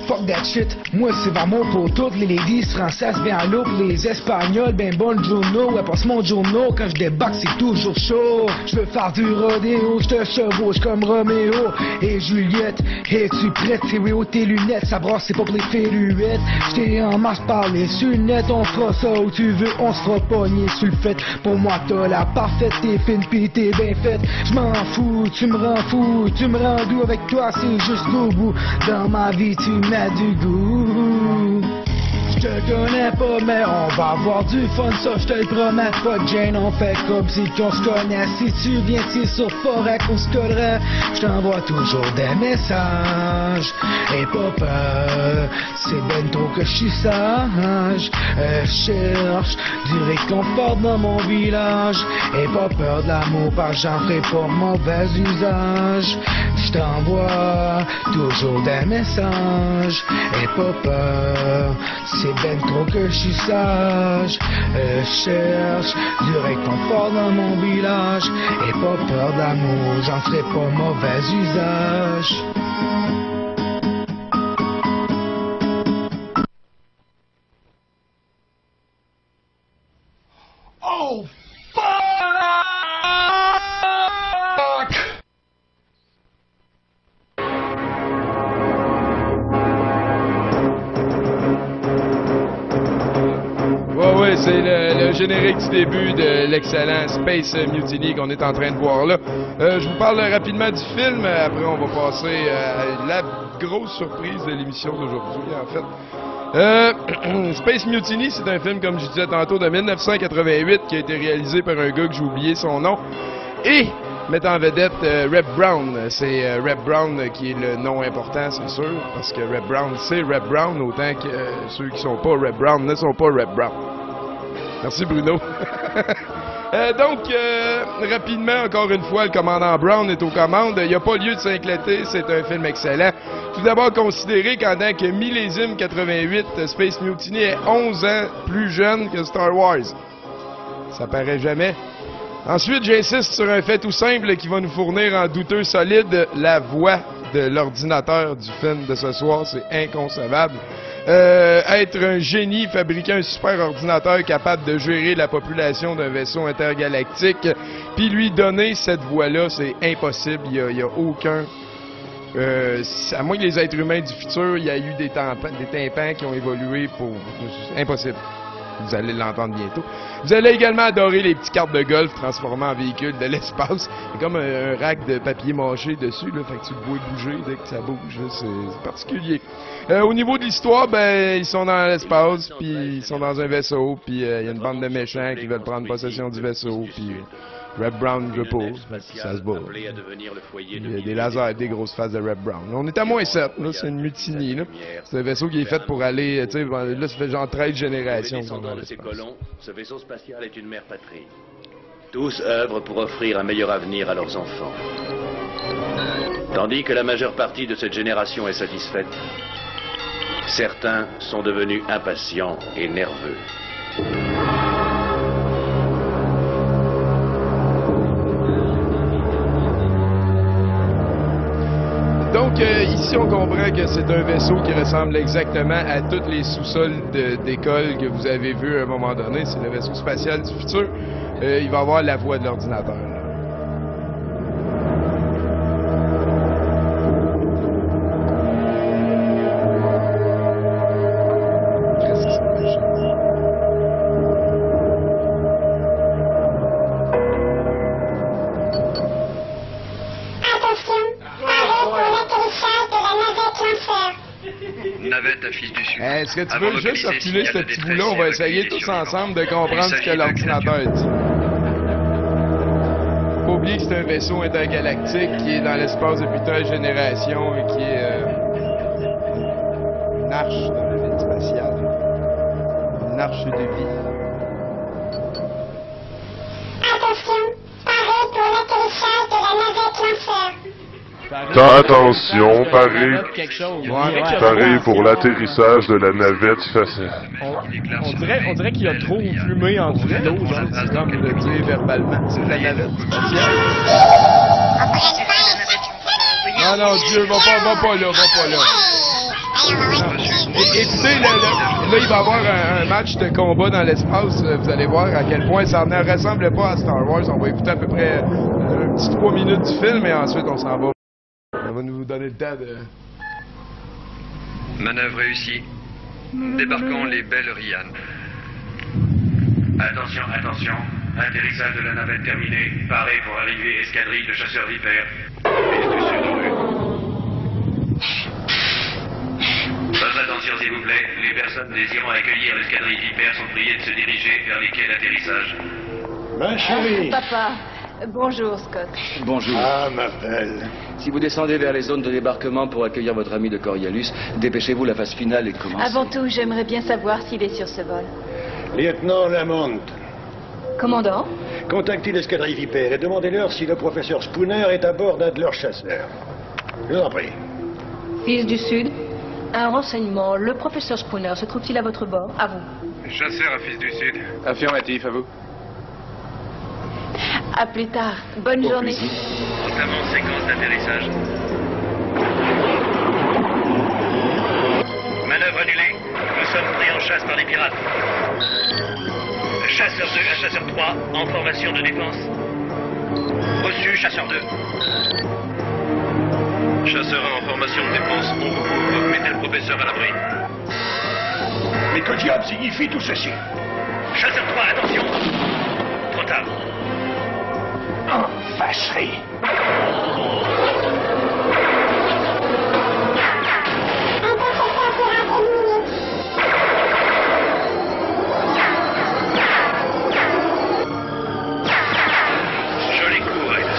Fuck that shit, moi c'est vraiment pour toutes les ladies françaises bien à l'eau, pour les espagnols ben bonjourno, ouais passe mon journaux, quand je débarque c'est toujours chaud. Je veux faire du rodéo, je te chevauche comme Roméo et Juliette. Es-tu prête? C'est oui haut tes lunettes, ça brasse c'est pas pour les féluettes. J't'ai en masse parlé sur le net, on fera ça où tu veux, on se fera pogner sur le fait. Pour moi t'as la parfaite, t'es fine pis t'es bien faite. J'm'en fous, tu me rends fou, tu me rends doux avec toi, c'est juste au bout. Dans ma vie tu mets du goût. te connais pas, mais on va avoir du fun, ça je te le promets. Pas de gêne, on fait comme si qu'on se connaît. Si tu viens ici sur forêt qu'on se collerait, je t'envoie toujours des messages. Et pas peur, c'est ben trop que je suis sage. Cherche du réconfort dans mon village. Et pas peur de l'amour, parce que j'en ferai pas mauvais usage. Je t'envoie toujours des messages. Et pas peur, c'est ben trop que je suis sage. Cherche du réconfort dans mon village. Et pas peur d'amour, j'en ferai pas mauvais usage. Oh, fuck! Ouais, c'est le générique du début de l'excellent Space Mutiny qu'on est en train de voir là. Je vous parle rapidement du film, après on va passer à la grosse surprise de l'émission d'aujourd'hui, en fait. Space Mutiny, c'est un film, comme je disais tantôt, de 1988 qui a été réalisé par un gars que j'ai oublié son nom et mettant en vedette Reb Brown. C'est Reb Brown qui est le nom important, c'est sûr, parce que Reb Brown, c'est Reb Brown, autant que ceux qui sont pas Reb Brown ne sont pas Reb Brown. Merci Bruno. Rapidement, encore une fois, le commandant Brown est aux commandes. Il n'y a pas lieu de s'inquiéter, c'est un film excellent. Tout d'abord, considérez qu'en tant que millésime 88, Space Mutiny est 11 ans plus jeune que Star Wars. Ça paraît jamais. Ensuite, j'insiste sur un fait tout simple qui va nous fournir en douteux solide la voix de l'ordinateur du film de ce soir. C'est inconcevable. Être un génie, fabriquer un super ordinateur capable de gérer la population d'un vaisseau intergalactique, puis lui donner cette voix-là, c'est impossible. Il y a aucun... à moins que les êtres humains du futur, il y a eu des tympans qui ont évolué pour... Impossible. Vous allez l'entendre bientôt. Vous allez également adorer les petites cartes de golf transformées en véhicules de l'espace. Il y a comme un rack de papier mâché dessus, là, fait que tu le vois bouger dès que ça bouge. C'est particulier. Au niveau de l'histoire, ben ils sont dans l'espace, puis ils sont dans un vaisseau, puis il y a une bande de méchants qui veulent prendre possession du vaisseau, puis Reb Brown veut pas, ça se bat. Il y a des lasers, des grosses faces de Reb Brown. On est à moins 7, là, c'est une mutiny, là. C'est un vaisseau qui est fait pour aller, tu sais, là, ça fait genre 13 générations. De ces colons, ce vaisseau spatial est une mère patrie. Tous œuvrent pour offrir un meilleur avenir à leurs enfants. Tandis que la majeure partie de cette génération est satisfaite, certains sont devenus impatients et nerveux. Donc, ici, on comprend que c'est un vaisseau qui ressemble exactement à tous les sous-sols d'école que vous avez vus à un moment donné. C'est le vaisseau spatial du futur. Il va avoir la voix de l'ordinateur. Est-ce que tu veux juste reculer ce petit bout-là? On va essayer tous ensemble de comprendre ce que l'ordinateur dit. Faut pas oublier que c'est un vaisseau intergalactique qui est dans l'espace depuis 13 générations et qui est une arche de la vie spatiale. Une arche de vie. Attention, paré pour l'atterrissage de la navette Lancer. Attention, paré pour l'atterrissage de la navette spatiale. On dirait qu'il y a trop fumé en dessous de l'eau, genre. C'est comme le dire verbalement. C'est la navette spatiale. Non, Dieu, va pas là. Écoutez, là, il va y avoir un match de combat dans l'espace. Vous allez voir à quel point ça ne ressemble pas à Star Wars. On va écouter à peu près un petit 3 minutes du film et ensuite on s'en va. On va nous donner le temps de... Manœuvre réussie. Débarquons les belles Ryan. Attention. Atterrissage de la navette terminé. Paré pour arriver escadrille de chasseurs vipères. Piste sud-rue. Faites attention Attention s'il vous plaît, les personnes désirant accueillir l'escadrille Viper sont priées de se diriger vers les quais d'atterrissage. Ma chérie. Papa, bonjour Scott. Bonjour. Ah, ma belle. Si vous descendez vers les zones de débarquement pour accueillir votre ami de Coriolis, dépêchez-vous, la phase finale est commencée. Avant tout, j'aimerais bien savoir s'il est sur ce vol. Lieutenant Lamont, Commandant? contactez l'escadrille Viper et demandez-leur si le professeur Spooner est à bord d'un de leurs chasseurs. Je vous en prie. Fils du Sud, un renseignement. Le professeur Spooner se trouve-t-il à votre bord? À vous. Chasseur à Fils du Sud. Affirmatif, à vous. À plus tard. Bonne journée. Entamons séquence d'atterrissage. Manœuvre annulée. Nous sommes pris en chasse par les pirates. Chasseur 2 à chasseur 3, en formation de défense. Reçu, chasseur 2. Chasseur 1 en formation de défense, on vous couvre, mettez le professeur à l'abri. Mais que diable signifie tout ceci? Chasseur 3, attention. Trop tard. Oh, vacherie. Joli coup, Red.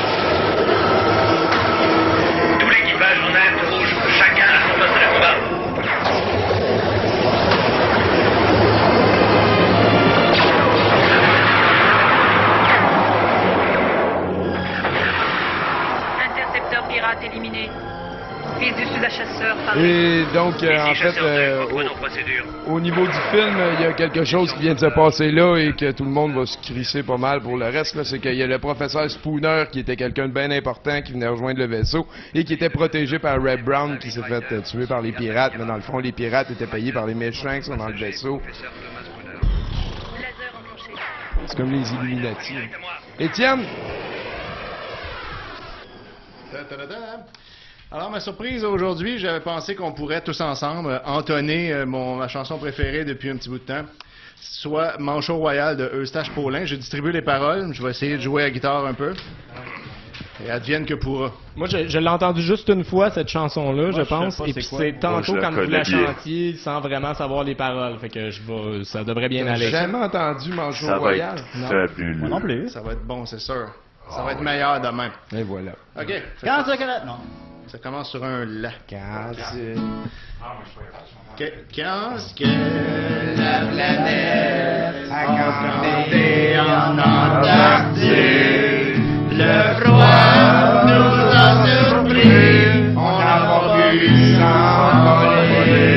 Tout l'équipage en alerte rouge, chacun à son poste de combat. Intercepteur pirate éliminé. Fils du Sud à chasseur, Paris. Et donc, en fait, au niveau du film, il y a quelque chose qui vient de se passer là et que tout le monde va se crisser pas mal pour le reste. C'est qu'il y a le professeur Spooner qui était quelqu'un de bien important qui venait rejoindre le vaisseau et qui était protégé par Red Brown qui s'est fait tuer par les pirates. Mais dans le fond, les pirates étaient payés par les méchants qui sont dans le vaisseau. C'est comme les Illuminati. Étienne? Alors, ma surprise aujourd'hui, j'avais pensé qu'on pourrait tous ensemble entonner ma chanson préférée depuis un petit bout de temps, soit Manchot Royal de Eustache Paulin. J'ai distribué les paroles, je vais essayer de jouer à la guitare un peu. Et advienne que pourra. Moi, je l'ai entendu juste une fois, cette chanson-là, je pense. Et puis c'est tantôt quand vous la chantiez sans vraiment savoir les paroles. Fait que ça devrait bien aller. J'ai jamais entendu Manchot Royal. Fabuleux. Moi non plus. Ça va être bon, c'est sûr. Ça va être meilleur demain. Et voilà. OK. Quand ça commence? Non. Ça commence sur un la. Quand ce que la planète a campé en Antarctique, le froid nous a surpris, on n'a pas pu s'envoler.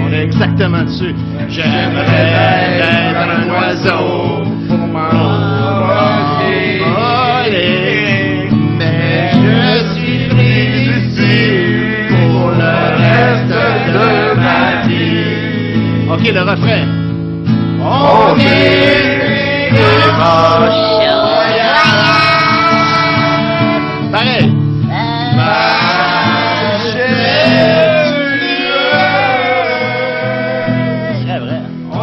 On est exactement dessus. J'aimerais être un oiseau pour m'envoler, mais je suis pris ici pour le reste de ma vie. OK, le refrain. On est des Manchots royales. Pareil. Très vrai. On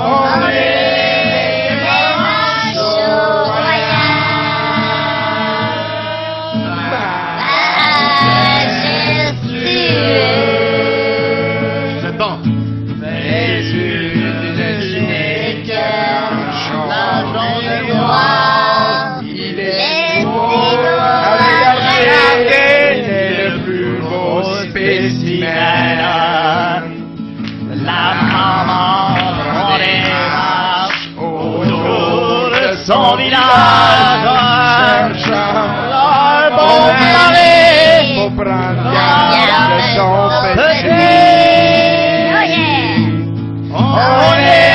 est des Manchots royales. C'est bon. Il est beau à regarder, il est le plus beau spécimen. La maman prend des marches autour de son village. Un bon mari pour prendre garde de son petit. On est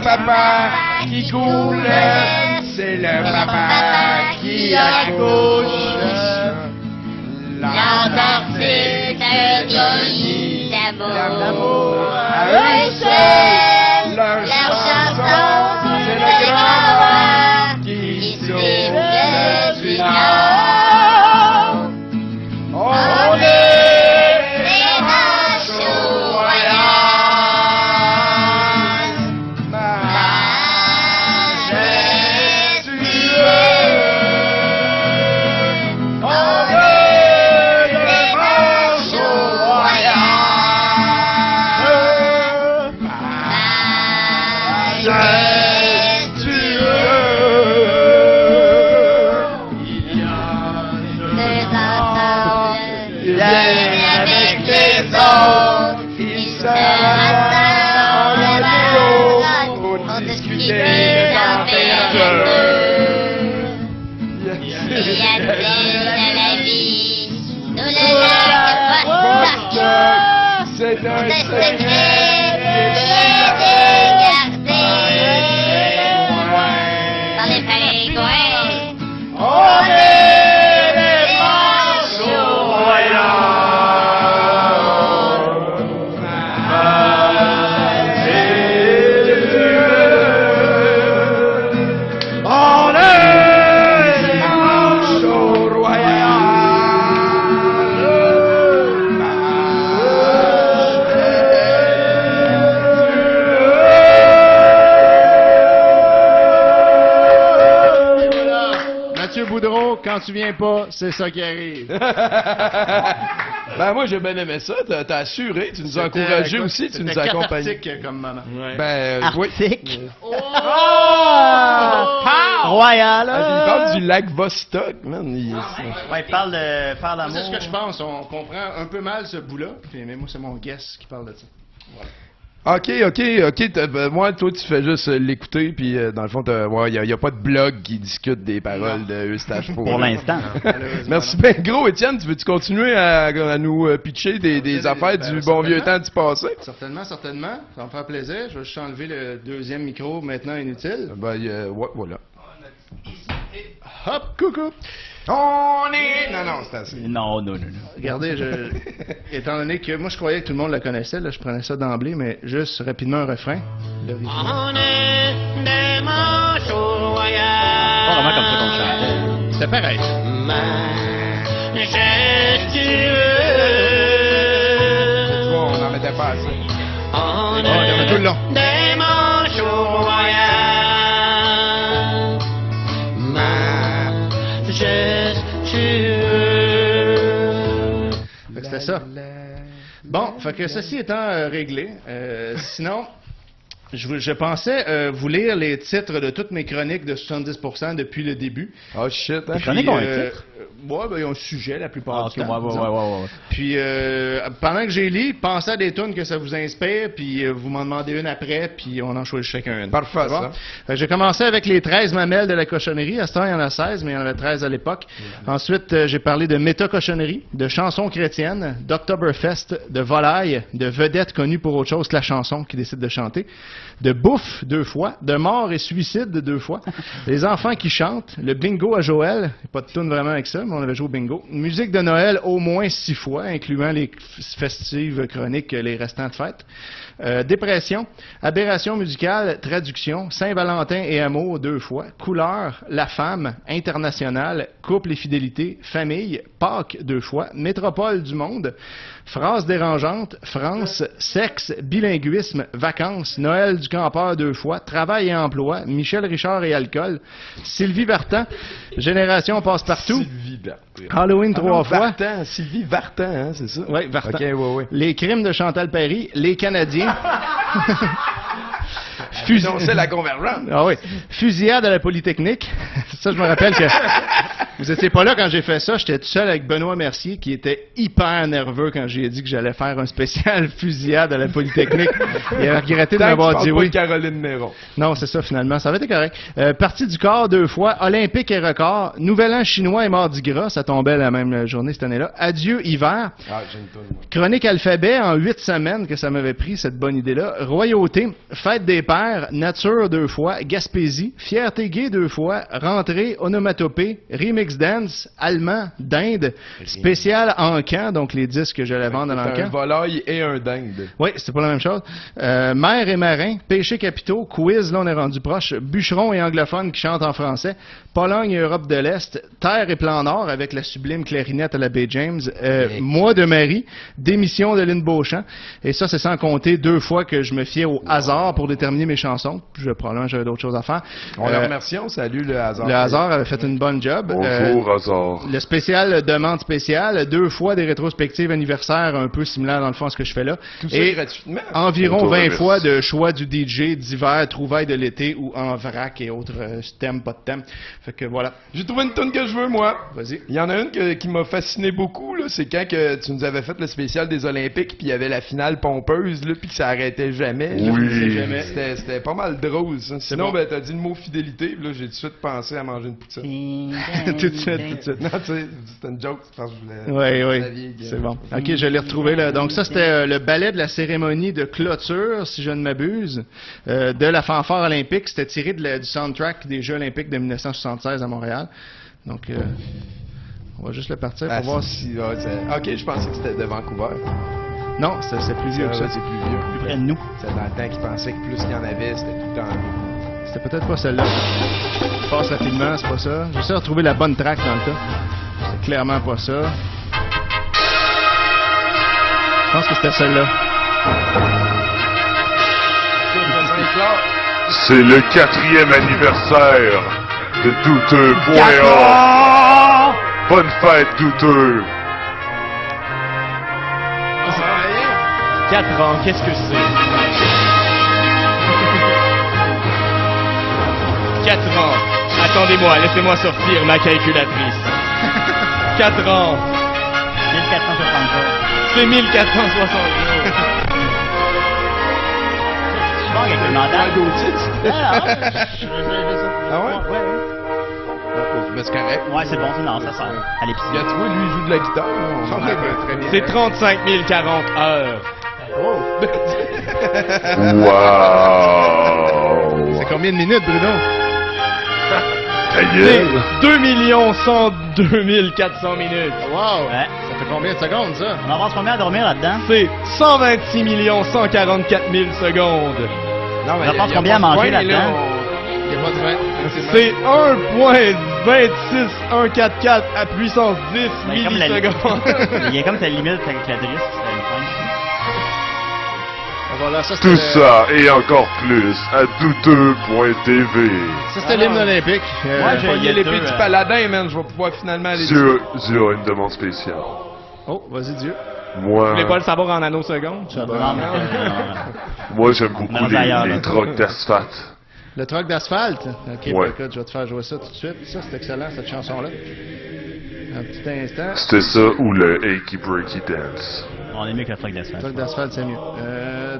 papa qui coule, c'est le papa qui accouche. L'Antarctique paradis d'amour. À eux seuls, leur chanson, c'est le grand vent qui siffle du nord. On est des manchots royaux. C'est un secret dans les pingouins. On est les manchots royaux. On est les manchots royaux. Boudreau, quand tu viens pas, c'est ça qui arrive. Ben moi j'ai bien aimé ça, t'as assuré, tu nous as encouragés aussi, tu nous as accompagnés. Comme maman. Ouais. Ben Arctique. Oui. Oh! Royal. Il parle du lac Vostok, man. Ouais, il parle de faire l'amour. C'est ce que je pense, on comprend un peu mal ce bout-là, mais moi c'est mon guess qui parle de ça. Voilà. OK. Moi, toi, tu fais juste l'écouter, puis dans le fond, il n'y a pas de blog qui discute des paroles de Eustache Faux. Pour l'instant. Merci bien gros, Étienne. Tu veux-tu continuer à nous pitcher des affaires du bon vieux temps du passé? Certainement. Ça va me faire plaisir. Je vais juste enlever le deuxième micro maintenant inutile. Ouais, voilà. Hop, coucou! On est... Non, c'est assez. Non. Regardez, étant donné que moi je croyais que tout le monde la connaissait, là, je prenais ça d'emblée, mais juste rapidement un refrain. On est des manchots royaux. Pas vraiment comme ça qu'on chantait. C'était pareil. Majestueux. Tu vois, on n'en mettait pas assez. On est tout le long. des manchots royaux. C'était ça. Bon, fait que ceci étant réglé, sinon, je pensais vous lire les titres de toutes mes chroniques de 70% depuis le début. Oh shit, hein? Les chroniques ont un titre? Ouais, ben ils ont un sujet la plupart du temps. Ouais. Puis pendant que j'ai lu, pensez à des tunes que ça vous inspire, puis vous m'en demandez une après, puis on en choisit chacun une. Parfait, ça. J'ai commencé avec les 13 mamelles de la cochonnerie. À ce temps, il y en a 16, mais il y en avait 13 à l'époque. Ensuite, j'ai parlé de méta-cochonnerie, de chansons chrétiennes, d'Octoberfest, de volailles, de vedettes connues pour autre chose que la chanson qui décide de chanter, de bouffe 2 fois, de mort et suicide 2 fois, les enfants qui chantent, le bingo à Joël, pas de tune vraiment avec ça, mais on avait joué au bingo, musique de Noël au moins 6 fois, incluant les festives chroniques, les restants de fête, dépression, aberration musicale, traduction, Saint-Valentin et amour 2 fois, couleur, la femme, internationale, couple et fidélité, famille, Pâques 2 fois, métropole du monde, phrases dérangeantes, France, sexe, bilinguisme, vacances, Noël du campeur 2 fois, travail et emploi, Michel Richard et alcool, Sylvie Vartan, génération passe-partout, Halloween 3 fois. Vartan, Sylvie Vartan, hein, c'est ça? Oui, Vartan. OK, ouais. Les crimes de Chantal Perry, les Canadiens. C'est la convergence. Ah oui. Fusillade à la Polytechnique. Ça, je me rappelle que vous étiez pas là quand j'ai fait ça. J'étais tout seul avec Benoît Mercier qui était hyper nerveux quand j'ai dit que j'allais faire un spécial fusillade à la Polytechnique. Il a regretté de m'avoir dit oui. De Caroline Néron. Non, c'est ça finalement. Ça avait été correct. Partie du corps 2 fois. Olympique et record. Nouvel an chinois et Mardi Gras. Ça tombait la même journée cette année-là. Adieu hiver. J'ai une toune, moi. Chronique alphabet en 8 semaines que ça m'avait pris cette bonne idée-là. Royauté. Fête des pères. Nature 2 fois. Gaspésie. Fierté gay 2 fois. Rentrée. Onomatopée. Remix Sex Dance, allemand, d'Inde, spécial Encan, donc les disques que j'allais vendre à l'Encan. Un volaille et un dinde. Oui, c'était pas la même chose. Mer et marin, péchés capitaux, quiz, là on est rendu proche, bûcherons et anglophones qui chantent en français, Pologne et Europe de l'Est, Terre et plan Nord avec la sublime clarinette à la Baie James, Moi de Marie, démission de Lynn Beauchamp, et ça c'est sans compter 2 fois que je me fiais au hasard pour déterminer mes chansons. Probablement j'avais d'autres choses à faire. On le remercie, on salue le hasard. Le hasard avait fait une bonne job. Bonjour hasard. Le spécial demande spéciale, 2 fois des rétrospectives anniversaires un peu similaires dans le fond à ce que je fais là. Tout ça et gratuitement. Environ 20 fois de choix du DJ d'hiver, trouvailles de l'été ou en vrac et autres thèmes, pas de thème. Fait que voilà. J'ai trouvé une tune que je veux, moi. Vas-y. Il y en a une qui m'a fasciné beaucoup, là. C'est quand que tu nous avais fait le spécial des Olympiques, puis il y avait la finale pompeuse, là, puis que ça arrêtait jamais. Là. Oui. C'était pas mal drôle, ça. Sinon, ben, t'as dit le mot fidélité, puis là, j'ai tout de suite pensé à manger une poutine. tout de suite. Non, tu sais, c'était une joke, je pense que je voulais... Oui. C'est bon. OK, je l'ai retrouvé, là. Donc, ça, c'était le ballet de la cérémonie de clôture, si je ne m'abuse, de la fanfare olympique. C'était tiré du soundtrack des Jeux olympiques de 1976 à Montréal. Donc, on va juste le partir pour voir si... OK, je pensais que c'était de Vancouver. Non, c'est plus vieux que ça. C'est plus vieux. Plus près de nous. C'est dans le temps qu'ils pensaient que plus qu'il y en avait, c'était tout le temps mieux. C'était peut-être pas celle-là. Je passe rapidement, c'est pas ça. J'essaie de retrouver la bonne track dans le tas. C'est clairement pas ça. Je pense que c'était celle-là. C'est le 4e anniversaire de Douteux.org. Bonne fête, Douteux. 4 ans, qu'est-ce que c'est? 4 ans. Attendez-moi, laissez-moi sortir ma calculatrice. 4 ans. 1460 jours. C'est 1460 jours. Tu vas avec le mental. Ah ouais? Mais c'est correct. Ouais, c'est bon, non, ça sert. À l'épicerie. Tu vois, lui, il joue de la guitare. C'est 35 040 heures. Wow! C'est combien de minutes, Bruno? Ta gueule! 2 102 400 minutes. Wow! Ouais. Ça fait combien de secondes, ça? On en passe combien à dormir là-dedans? C'est 126 144 000 secondes. Non, on en passe combien à manger là-dedans? Il n'y a pas de vin. C'est 1.26 144 à puissance 10 millisecondes. Il y a comme ta limite avec la drisse. Voilà, ça, tout ça et encore plus à douteux.tv. Ça, c'était l'hymne olympique. Moi, j'ai l'épée du paladin, man. Je vais pouvoir finalement aller Dieu a une demande spéciale. Oh, vas-y, Dieu. Moi... Vous voulez pas le savoir en nanosecondes? Moi, j'aime beaucoup les trocs d'asphalte. Le troc d'asphalte? OK, ouais. Écoute, je vais te faire jouer ça tout de suite. Ça, c'est excellent, cette chanson-là. Un petit instant. C'était ça ou le Achy Breaky Dance? On est mieux que le troc d'asphalte. Troc d'asphalte, c'est mieux.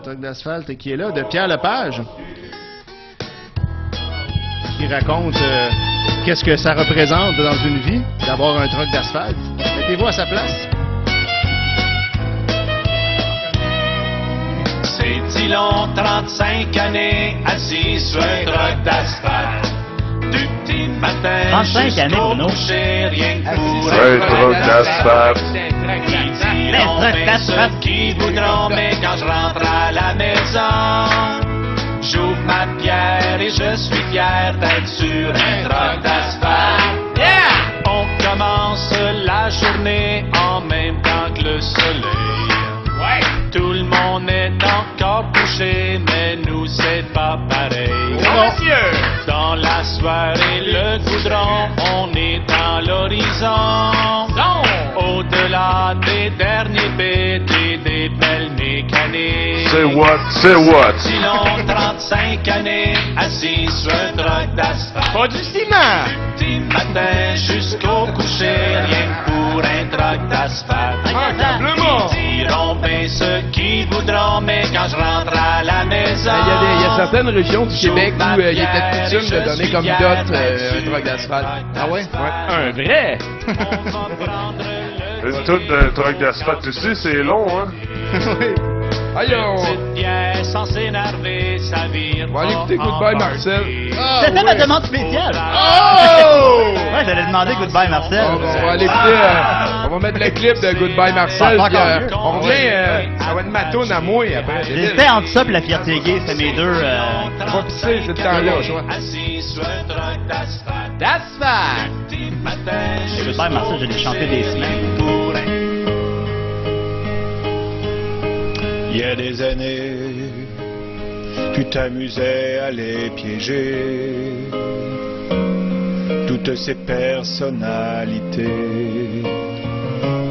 Troc d'asphalte qui est là, de Pierre Lepage. Qui raconte qu'est-ce que ça représente dans une vie d'avoir un troc d'asphalte. Mettez-vous à sa place. C'est si long, 35 années, assis sur un troc d'asphalte. Du petit matin 35 années, Bruno. Coucher, rien que pour un troc d'asphalte. Ceux qui voudront, mais quand je rentre à la maison, j'ouvre ma bière et je suis fier d'être sur un troc d'asphalte. Yeah! On commence la journée en même temps que le soleil. Ouais. Tout le monde est encore couché, mais nous c'est pas pareil. Oh, monsieur! Dans la soirée, le goudron, on est dans l'horizon. Au-delà des derniers bêtes et des belles mécaniques. C'est what? C'est what? Si long, 35 années, assis sur un troc d'asphalte. Pas du ciment! Du petit matin jusqu'au coucher, rien que pour un troc d'asphalte. Ils diront bien ceux qui voudront, mais quand je rentre à la maison. Il y a certaines régions du Québec où il était coutume de donner comme dot un troc d'asphalte. Ah ouais? Un vrai? Une tonne de troc d'asphalte, tu sais, c'est long, hein? Oui. Aïe! Petite pièce sans s'énerver, ça vire. On va aller écouter Goodbye Marcel. C'était ma demande spéciale. Oh! Ouais, j'allais demander Goodbye Marcel. On va aller écouter, on va mettre le clip de Goodbye Marcel. Puis, on revient, ça va être ma toune à moi après. J'hésitais entre ça et la fierté gay, c'était mes deux. Pas pisser, c'est le temps-là, au choix. That's fact. Et Goodbye Marcel, je l'ai chanté des semaines. Il y a des années, tu t'amusais à les piéger, toutes ces personnalités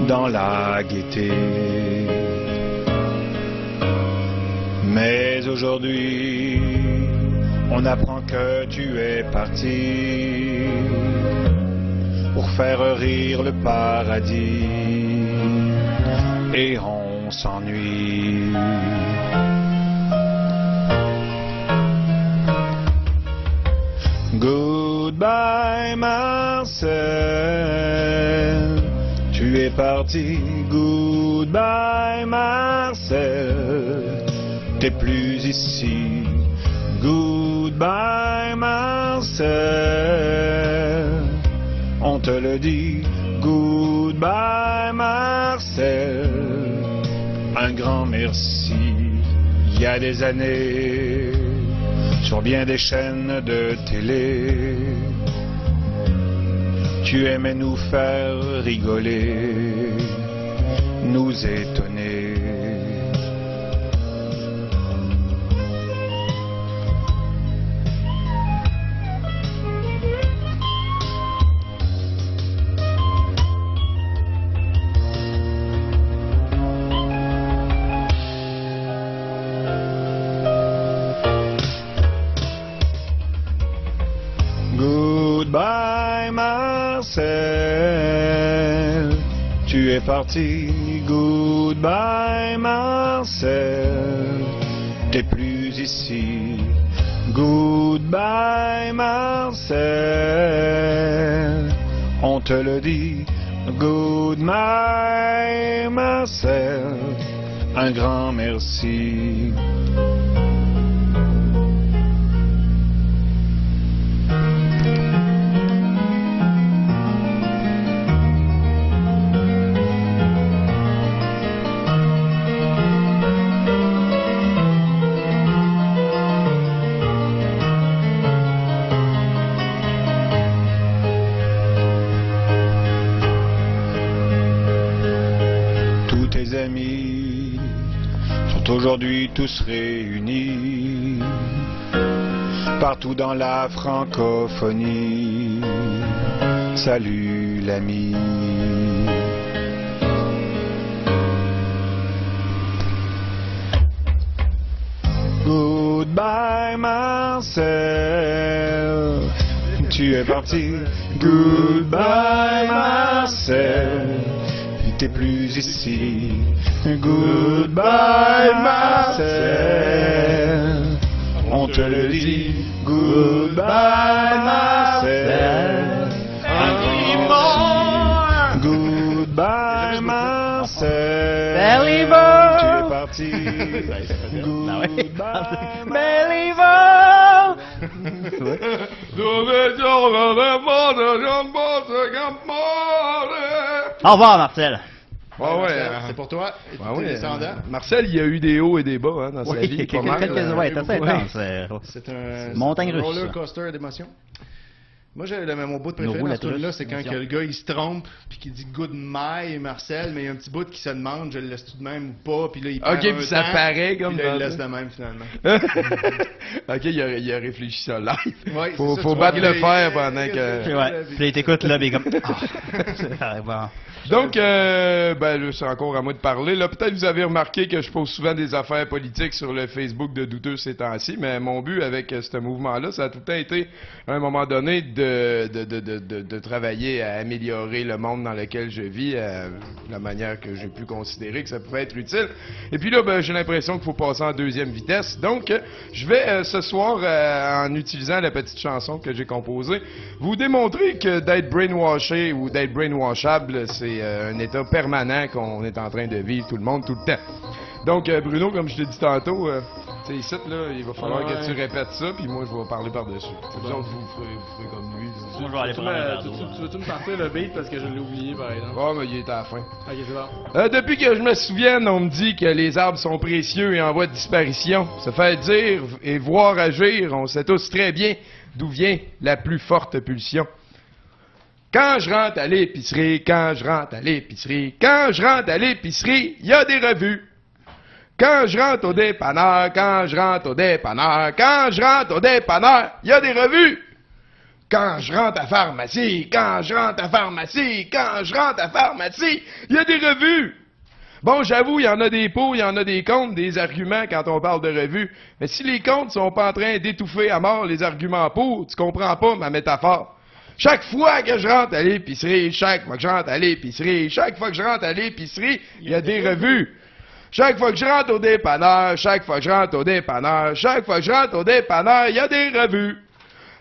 dans la gaieté. Mais aujourd'hui, on apprend que tu es parti pour faire rire le paradis et on s'ennuie. Goodbye Marcel, tu es parti. Goodbye Marcel, t'es plus ici. Goodbye Marcel, on te le dit. Goodbye Marcel, un grand merci. Il y a des années, sur bien des chaînes de télé, tu aimais nous faire rigoler, nous étonner. Goodbye Marcel, tu es parti. Goodbye Marcel, t'es plus ici. Goodbye Marcel, on te le dit. Goodbye Marcel, un grand merci. Aujourd'hui tous réunis, partout dans la francophonie. Salut l'ami. Goodbye Marcel, tu es parti. Goodbye Marcel, t'es plus ici. Goodbye Marcel, on te le dit. Goodbye Marcel, goodbye Marcel, Believer, tu es parti. Goodbye Believer. Au revoir Marcel. Ouais, c'est pour toi. Descendant. Marcel, il y a eu des hauts et des bas dans sa vie. Quelques assez intense. C'est un montagne russe. Roller coaster d'émotions. Moi, mon bout de préféré dans ce truc-là, c'est quand que le gars il se trompe puis qu'il dit good my Marcel, mais il y a un petit bout qui se demande je le laisse tout de même ou pas, puis là il perd puis ça paraît comme puis là, il le laisse de même finalement. Ok, il a réfléchi ça live. Ouais, faut battre le fer pendant que. Ouais. Puis là, t'écoutes là, mais comme. Bon. Donc, là, c'est encore à moi de parler. Là, peut-être vous avez remarqué que je pose souvent des affaires politiques sur le Facebook de Douteux ces temps-ci, mais mon but avec ce mouvement-là, ça a tout le temps été, à un moment donné, de travailler à améliorer le monde dans lequel je vis, la manière que j'ai pu considérer que ça pouvait être utile. Et puis là, j'ai l'impression qu'il faut passer en deuxième vitesse. Donc, je vais ce soir, en utilisant la petite chanson que j'ai composée, vous démontrer que d'être brainwashé ou d'être brainwashable, c'est un état permanent qu'on est en train de vivre tout le monde, tout le temps. Donc, Bruno, comme je t'ai dit tantôt, tu sais, ici, là, il va falloir que tu répètes ça, puis moi, je vais parler par-dessus. Vous autres, vous ferez comme lui. Moi, je vais aller prendre un verre d'eau. Tu veux-tu me partir le beat parce que je l'ai oublié, par exemple? Oh, mais il est à la fin. Ok, c'est bon. Depuis que je me souvienne, on me dit que les arbres sont précieux et en voie de disparition. Se faire dire et voir agir, on sait tous très bien d'où vient la plus forte pulsion. Quand je rentre à l'épicerie, quand je rentre à l'épicerie, quand je rentre à l'épicerie, il y a des revues. Quand je rentre au dépanneur, quand je rentre au dépanneur, quand je rentre au dépanneur, il y a des revues. Quand je rentre à pharmacie, quand je rentre à pharmacie, quand je rentre à pharmacie, il y a des revues. Bon, j'avoue, il y en a des pour, il y en a des contre, des arguments quand on parle de revues. Mais si les contre sont pas en train d'étouffer à mort les arguments pour, tu comprends pas ma métaphore. Chaque fois que je rentre à l'épicerie, chaque fois que je rentre à l'épicerie, chaque fois que je rentre à l'épicerie, il y a des revues. Chaque fois que je rentre au dépanneur, chaque fois que je rentre au dépanneur, chaque fois que je rentre au dépanneur, il y a des revues.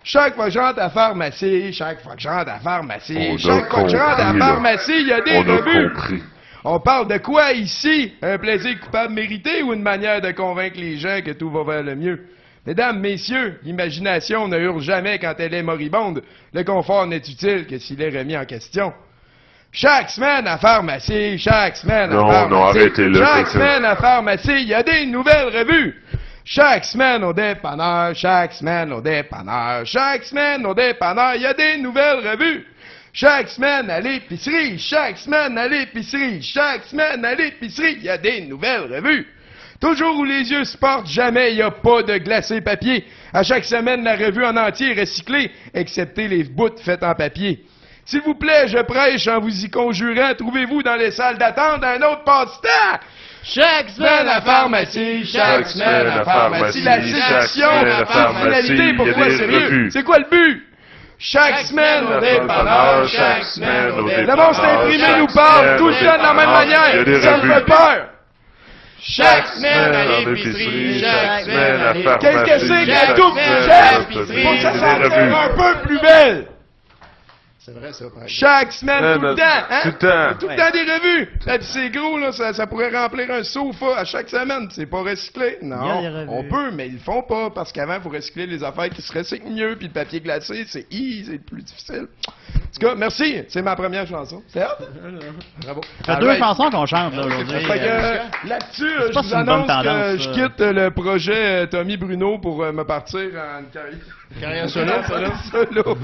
Chaque fois que je rentre à la pharmacie, chaque fois que je rentre à la pharmacie, chaque fois que je rentre à la pharmacie, il y a des revues. On parle de quoi ici? Un plaisir coupable mérité ou une manière de convaincre les gens que tout va vers le mieux? Mesdames, messieurs, l'imagination ne hurle jamais quand elle est moribonde. Le confort n'est utile que s'il est remis en question. Chaque semaine à pharmacie, chaque semaine à pharmacie, non, arrêtez-le, chaque semaine à pharmacie, il y a des nouvelles revues. Chaque semaine au dépanneur, chaque semaine au dépanneur, chaque semaine au dépanneur, il y a des nouvelles revues. Chaque semaine à l'épicerie, chaque semaine à l'épicerie, chaque semaine à l'épicerie, il y a des nouvelles revues. Toujours où les yeux se portent, jamais il n'y a pas de glacé papier. À chaque semaine, la revue en entier est recyclée, excepté les bouts faites en papier. S'il vous plaît, je prêche en vous y conjurant, trouvez-vous dans les salles d'attente un autre passe-temps. Chaque semaine à pharmacie, chaque semaine à pharmacie, la sélection, la finalité, pourquoi c'est mieux? C'est quoi le but? Chaque semaine au dépanneur, chaque semaine au dépanneur. Le monstre imprimé nous parle tout le temps de la même manière, ça me fait peur. Chaque semaine à l'épicerie, chaque semaine à pharmacie. Qu'est-ce que c'est qu'un tout petit pour que ça s'en un peu plus belle? C'est vrai, ça. Chaque semaine, tout le temps, hein? Tout le temps. Tout le temps des revues. Et puis c'est gros, là, ça pourrait remplir un sofa à chaque semaine. C'est pas recyclé. Non, on peut, mais ils le font pas, parce qu'avant, il faut recycler les affaires qui se recyclent mieux, puis le papier glacé, c'est plus difficile. En tout cas, merci. C'est ma première chanson. C'est hot? Bravo. Il y a deux chansons qu'on chante, là, aujourd'hui. Là-dessus, je vous annonce que je quitte le projet Tommy Bruno pour me partir en carrière solo.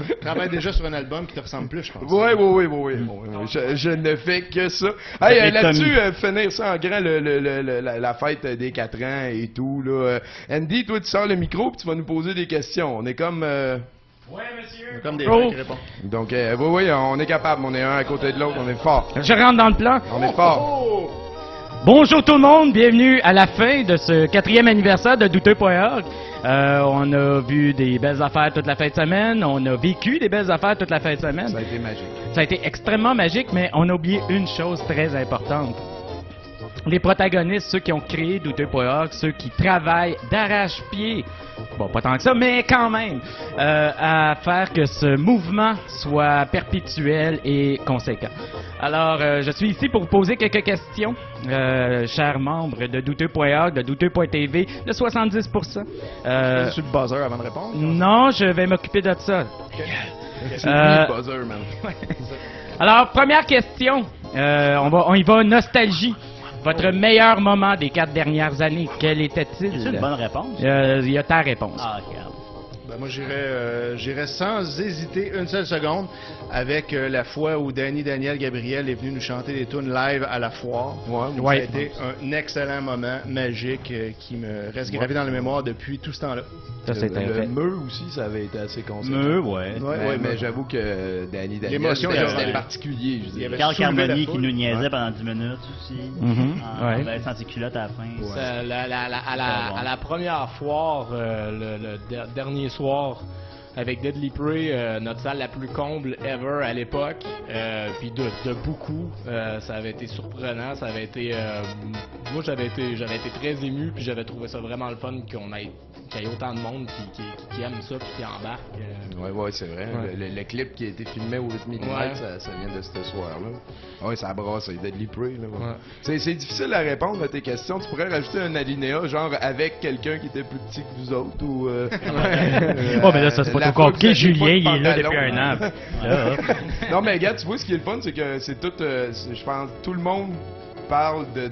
Tu travailles déjà sur un album qui te ressemble plus, je pense. Oui. Je ne fais que ça. Hey, là-dessus, finir ça en grand, la fête des 4 ans et tout, là. Andy, toi, tu sors le micro puis tu vas nous poser des questions. On est comme... Oui, monsieur. On est comme des gens qui répondent. Donc, oui, on est capable. On est un à côté de l'autre. On est fort. Je rentre dans le plan. On est fort. Bonjour tout le monde. Bienvenue à la fin de ce 4e anniversaire de douteux.org. On a vu des belles affaires toute la fin de semaine. On a vécu des belles affaires toute la fin de semaine. Ça a été magique. Ça a été extrêmement magique, mais on a oublié une chose très importante. Les protagonistes, ceux qui ont créé douteux.org, ceux qui travaillent d'arrache-pied, bon, pas tant que ça, mais quand même, à faire que ce mouvement soit perpétuel et conséquent. Alors, je suis ici pour vous poser quelques questions, chers membres de douteux.org, de douteux.tv, de 70%. Sur le buzzer avant de répondre? Non, je vais m'occuper de ça. C'est le buzzer, man. Alors, première question, on y va nostalgie. Votre meilleur moment des 4 dernières années, quel était-il? C'est une bonne réponse. Il y a ta réponse. Ah, regarde. Ben moi, j'irais sans hésiter une seule seconde avec la fois où Daniel Gabriel est venu nous chanter des tunes live à la foire. Ça a été un excellent moment magique qui me reste gravé dans la mémoire depuis tout ce temps-là. Le Meux aussi, ça avait été assez conséquent. Meux, ouais. Mais j'avoue que Daniel, l'émotion c'était particulier. Il y avait Carl Carmoni qui nous niaisait pendant 10 minutes aussi. Sans ses culottes à la fin. À la première foire, le dernier soir avec Deadly Prey, notre salle la plus comble ever à l'époque, puis de beaucoup. Ça avait été surprenant, ça avait été... moi, j'avais été très ému, puis j'avais trouvé ça vraiment le fun qu'il y ait autant de monde qui aime ça, puis qui embarque. Ouais, c'est vrai. Ouais. Le clip qui a été filmé au 8 mm, Ouais. ça vient de ce soir-là. Ouais, ça brasse, c'est Deadly Prey. Là, Ouais. C'est difficile à répondre à tes questions. Tu pourrais rajouter un alinéa, genre avec quelqu'un qui était plus petit que vous autres, ou... Oh, mais là, ça, c'est pas trop compliqué. Julien, il est là depuis un an. Là. Non, mais regarde, tu vois, ce qui est le fun, c'est que c'est tout... je pense, tout le monde parle de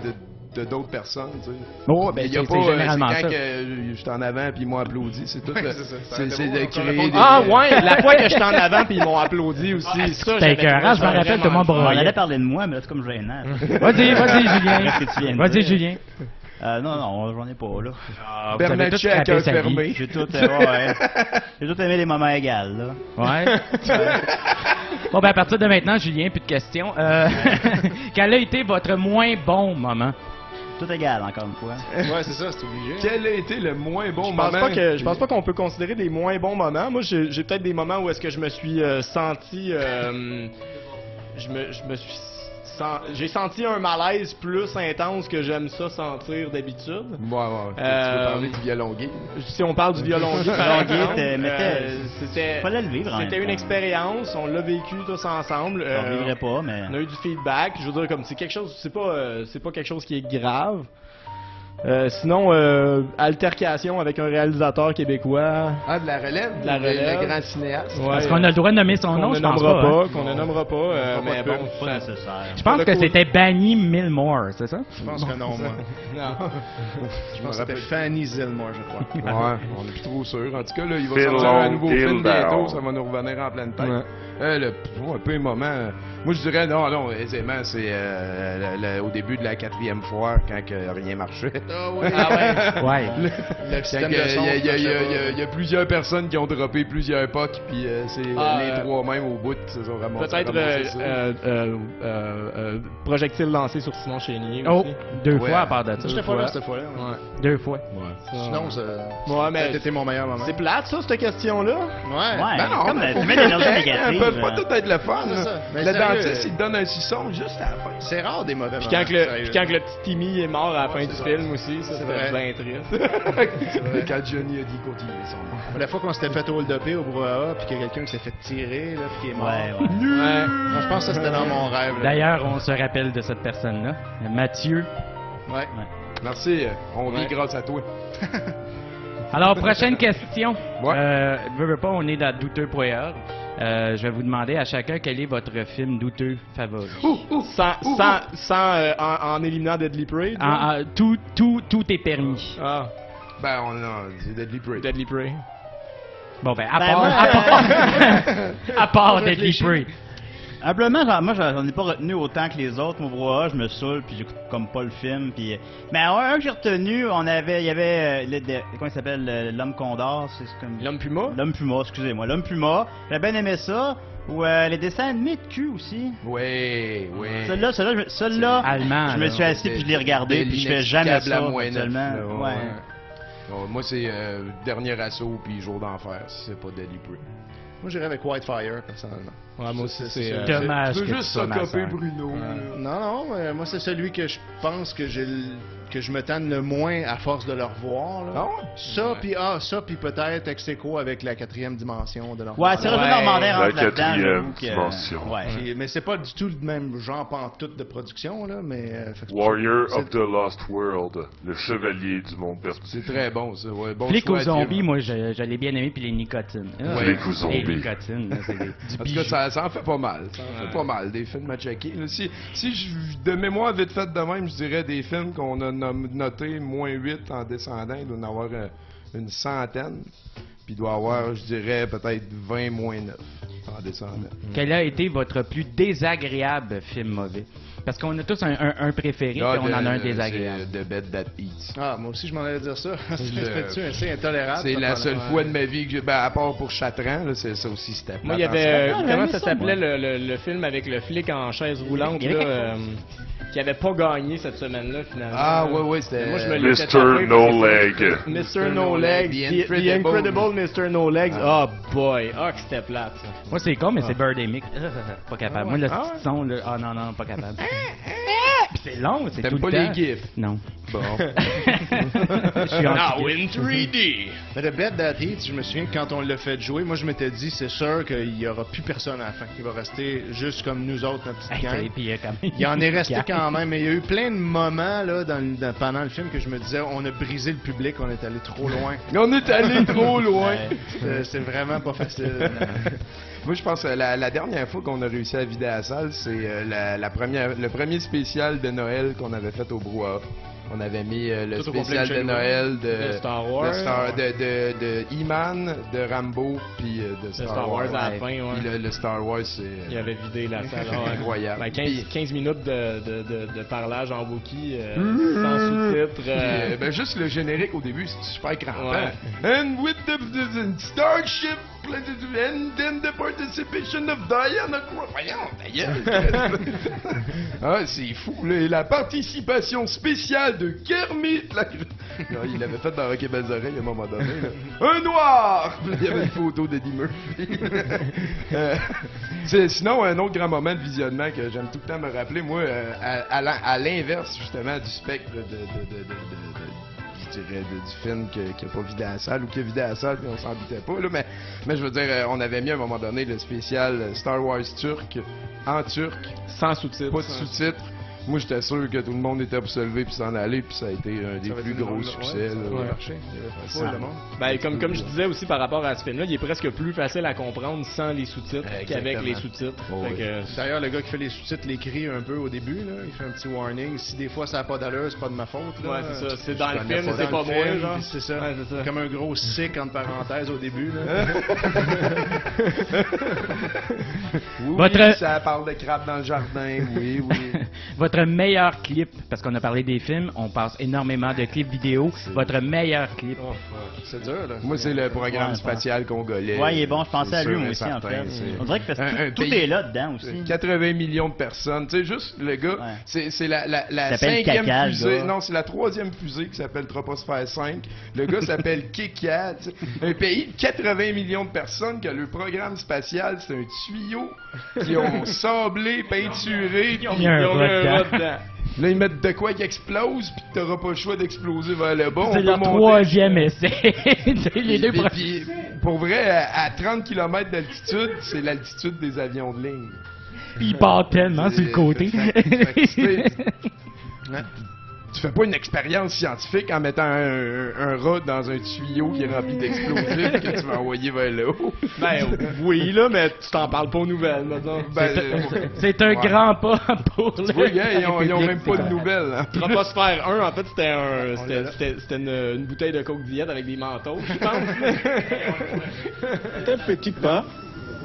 d'autres personnes, tu sais. Oh, ben, il y a c'est pas, généralement c'est quand ça. que je suis en avant puis ils m'ont applaudi, c'est tout. Ouais, c'est ça. C'est de créer des... Ah ouais, la fois que j'étais en avant puis ils m'ont applaudi aussi. Ça, C'était écœurant, je me rappelle, tout le monde On broyait. allait parler de moi, mais là, c'est comme gênant. Vas-y, Julien. Qu'est-ce que tu viens de Vas-y, dire? Julien. Non, j'en ai pas, là. Vous avez tous Bernatchez à scrappé cœur sa vie. fermé. J'ai tout, ouais. J'ai tout aimé les moments égales, là. Ouais. Bon, ben, à partir de maintenant, Julien, plus de questions. Quel a été votre moins bon moment? Tout égal, encore une fois. Ouais, c'est ça, c'est obligé. Quel a été le moins bon Je moment? pense pas qu'on peut considérer des moins bons moments. Moi, j'ai peut-être des moments où est-ce que je me suis senti... j'ai senti un malaise plus intense que j'aime ça sentir d'habitude. Ouais. Tu veux parler du violon gay? Si on parle du violon gay, par exemple, fallait le vivre en même c'était une temps. expérience, on l'a vécu tous ensemble. On le vivrait pas, mais... On a eu du feedback. Je veux dire, comme c'est quelque chose, c'est pas quelque chose qui est grave. Sinon, altercation avec un réalisateur québécois. Ah, de la relève? De la relève. Le grand cinéaste. Ouais. Est-ce qu'on a le droit de nommer son nom? Je pense pas. Qu'on ne nommera pas, mais bon, Pas nécessaire. Je pense que c'était Banny Milmore, c'est ça? Je pense que non, moi. Non. Je pense que c'était Fanny Zilmore, je crois. Ouais, on est plus trop sûr. En tout cas, là, il va Phil sortir un Long, nouveau Phil film Down. bientôt, ça va nous revenir en pleine tête. Un peu un moment. Moi, je dirais, non, aisément, c'est au début de la 4e foire, quand que rien marchait. Ah ouais. Ouais. Le système de son. Il y a plusieurs personnes qui ont droppé plusieurs POC, puis c'est les trois mêmes au bout qui se sont ramassés. Peut-être projectile lancé sur Simon Chénier Oh, aussi. deux Ouais. fois à part de ça. J'étais pas là cette fois-là. Ouais. 2 fois. Sinon, ça Ouais, mais a été mon meilleur moment. c'est plate, ça, cette question-là. Ouais. Ben non, comme mais tu mets l'énergie Elles négative. peuvent pas tout être le fun. C'est là. ça. Mais Le sérieux, dentiste, il te donne un suçon juste à la fin. C'est rare des mauvais Puis moments. quand le petit Timmy est mort à la fin du film aussi, ça, c'était vrai. bien triste. Quand Johnny a dit continuer son nom. La fois qu'on s'était fait hold-upper au brouhaha, puis qu'il y a quelqu'un qui s'est fait tirer, là, puis qui est mort. Ouais. Ouais. Moi, je pense que ça, c'était dans mon rêve. là. D'ailleurs, on se rappelle de cette personne-là. Mathieu. Ouais. Merci, on vit grâce à toi. Alors, prochaine question. Ouais. Veux pas, on est dans douteux.org. Je vais vous demander à chacun quel est votre film douteux favori. En éliminant Deadly Prey. Tout est permis. Ah, Ben, on a dit Deadly Prey. Deadly Prey. Bon, ben, Ben, à part Deadly Prey. Humblement, moi, j'en ai pas retenu autant que les autres. Mon brouhaha, je me saoule, puis j'écoute comme pas le film. Puis, mais un que j'ai retenu, il y avait, comment il s'appelle, l'homme condor, c'est comme... L'homme puma? L'homme puma, excusez-moi, l'homme puma. J'ai bien aimé ça. Ou les dessins animés de cul aussi. Oui. Celui-là, allemand, je me suis assis puis je l'ai regardé, puis je fais jamais ça actuellement. Ouais. Non, moi, c'est Dernier Assaut puis Jour d'Enfer, si c'est pas Deadly Prey. Moi, j'irais avec Whitefire, personnellement. Ouais, moi aussi, c'est... Dommage Tu que veux juste tu sois s'occuper, massacre. Bruno. Non, moi, c'est celui que je pense que je me tanne le moins à force de le revoir. Là. Non? Ça, puis peut-être ex-aequo avec la 4e dimension de Normandin. Ouais, c'est Roger Normandin La rentre là-dedans. 4e dimension. Ouais. Mais c'est pas du tout le même genre pantoute de production, là, mais... fait que Warrior c'est- of the Lost World, le chevalier du monde perdu. C'est très bon, ça. Ouais, bon Flic choix aux de zombies, film. moi, je l'ai bien aimé, puis les nicotines. Flic aux zombies. Les nicotines, là, c'est du En tout bijou. cas, ça en fait pas mal. Ça en fait pas mal, des films à checker. Là, si de mémoire vite faite de même, je dirais des films qu'on a notés moins 8 en descendant, il doit y en avoir une centaine. Puis il doit y avoir, je dirais, peut-être 20 moins 9 en descendant. Quel a été votre plus désagréable film mauvais? Parce qu'on a tous un préféré, puis on en a un désagréable. The Bed That Eats. Ah, moi aussi, je m'en allais dire ça. C'est intolérable. C'est la seule fois de ma vie que j'ai... Ben, à part pour Chatran, là, ça aussi, c'était... Moi, il y avait... Comment ça s'appelait le film avec le flic en chaise roulante, là, qui avait pas gagné cette semaine-là, finalement. Ah, ouais, c'était... Moi, je me Mr. No Leg. Mr. No Leg. The Incredible Mr. No Legs. Oh, boy. Ah, que c'était plate, ça. Moi, c'est con, mais c'est Birdemic. Pas capable. Moi, le petit son, là... Ah, non, pas capable. Puis c'est long, c'est tout le temps. T'aimes pas les gifs? Non. Bon. Je suis Now in 3D. Mais The Bed That Eats, je me souviens que quand on l'a fait jouer, moi je m'étais dit, c'est sûr qu'il n'y aura plus personne à la fin. Il va rester juste comme nous autres, notre petite gang. Il en est resté quand même, mais il y a eu plein de moments là, pendant le film que je me disais, on a brisé le public, on est allé trop loin. On est allé trop loin. C'est vraiment pas facile. Moi, je pense que la dernière fois qu'on a réussi à vider la salle, c'est le premier spécial de Noël qu'on avait fait au Brouhaha. On avait mis le spécial de Noël de Star Wars, de E-Man, de Rambo, puis de Star Wars à la fin, ouais. Puis le Star Wars, c'est... Il avait vidé la salle. Incroyable. Ben, 15 minutes de parlage en Wookiee, sans sous-titres. Ben, juste le générique au début, c'est super crampant. Ouais. And with the Starship, and then the participation of Diana... Voyons, d'ailleurs! Ah, c'est fou, là. La participation spéciale de Kermit. Non, il l'avait fait dans Rock et Belles Oreilles à un moment donné. Là. Un noir! Il y avait une photo d'Eddie Murphy. Sinon, un autre grand moment de visionnement que j'aime tout le temps me rappeler, moi, à l'inverse, justement, du spectre je dirais, du film qui n'a pas vidé la salle ou qui a vidé la salle puis on s'en doutait pas, là, mais je veux dire, on avait mis à un moment donné le spécial Star Wars turc, en turc. Sans sous-titres. Pas de sous-titres. Moi, j'étais sûr que tout le monde était pour se lever puis s'en aller, puis ça a été un des plus gros succès. Ben, comme je disais aussi par rapport à ce film-là, il est presque plus facile à comprendre sans les sous-titres qu'avec les sous-titres. D'ailleurs, le gars qui fait les sous-titres l'écrit un peu au début, là. Il fait un petit warning. Si des fois ça n'a pas d'allure, c'est pas de ma faute. Là. Ouais, c'est ça. C'est dans le film, c'est pas moi, genre. C'est ça. Ouais, c'est ça. Comme un gros sick entre parenthèses au début, là. Oui, ça parle de crabe dans le jardin. Oui. Votre meilleur clip, parce qu'on a parlé des films, on passe énormément de clips vidéo. Votre meilleur clip. C'est dur, là. Moi, c'est le programme spatial congolais. Ouais, il est bon. Je pensais à lui, moi aussi, en fait. On dirait que tout est là dedans aussi. 80 millions de personnes. Tu sais, juste, le gars, c'est la 5e Caca, fusée. Non, c'est la 3e fusée qui s'appelle Troposphère 5. Le gars s'appelle Kika. Un pays de 80 millions de personnes que le programme spatial, c'est un tuyau qui ont sablé, peinturé. Ils ont mis un rat dedans. Là, ils mettent de quoi qui explose, puis t'auras pas le choix d'exploser vers le bas. C'est leur 3e essai. Les deux puis, pour vrai, à 30 km d'altitude, c'est l'altitude des avions de ligne. Puis ils partent tellement sur le côté. Tu fais pas une expérience scientifique en mettant un rat dans un tuyau qui est rempli d'explosifs que tu vas envoyer vers le haut. Ben oui, là, mais tu t'en parles pas aux nouvelles, maintenant. C'est un grand pas pour tu vois, ils ont même pas de nouvelles. Hein. Troposphère 1, en fait, c'était une bouteille de Coke Diet avec des manteaux, je pense. C'est un petit pas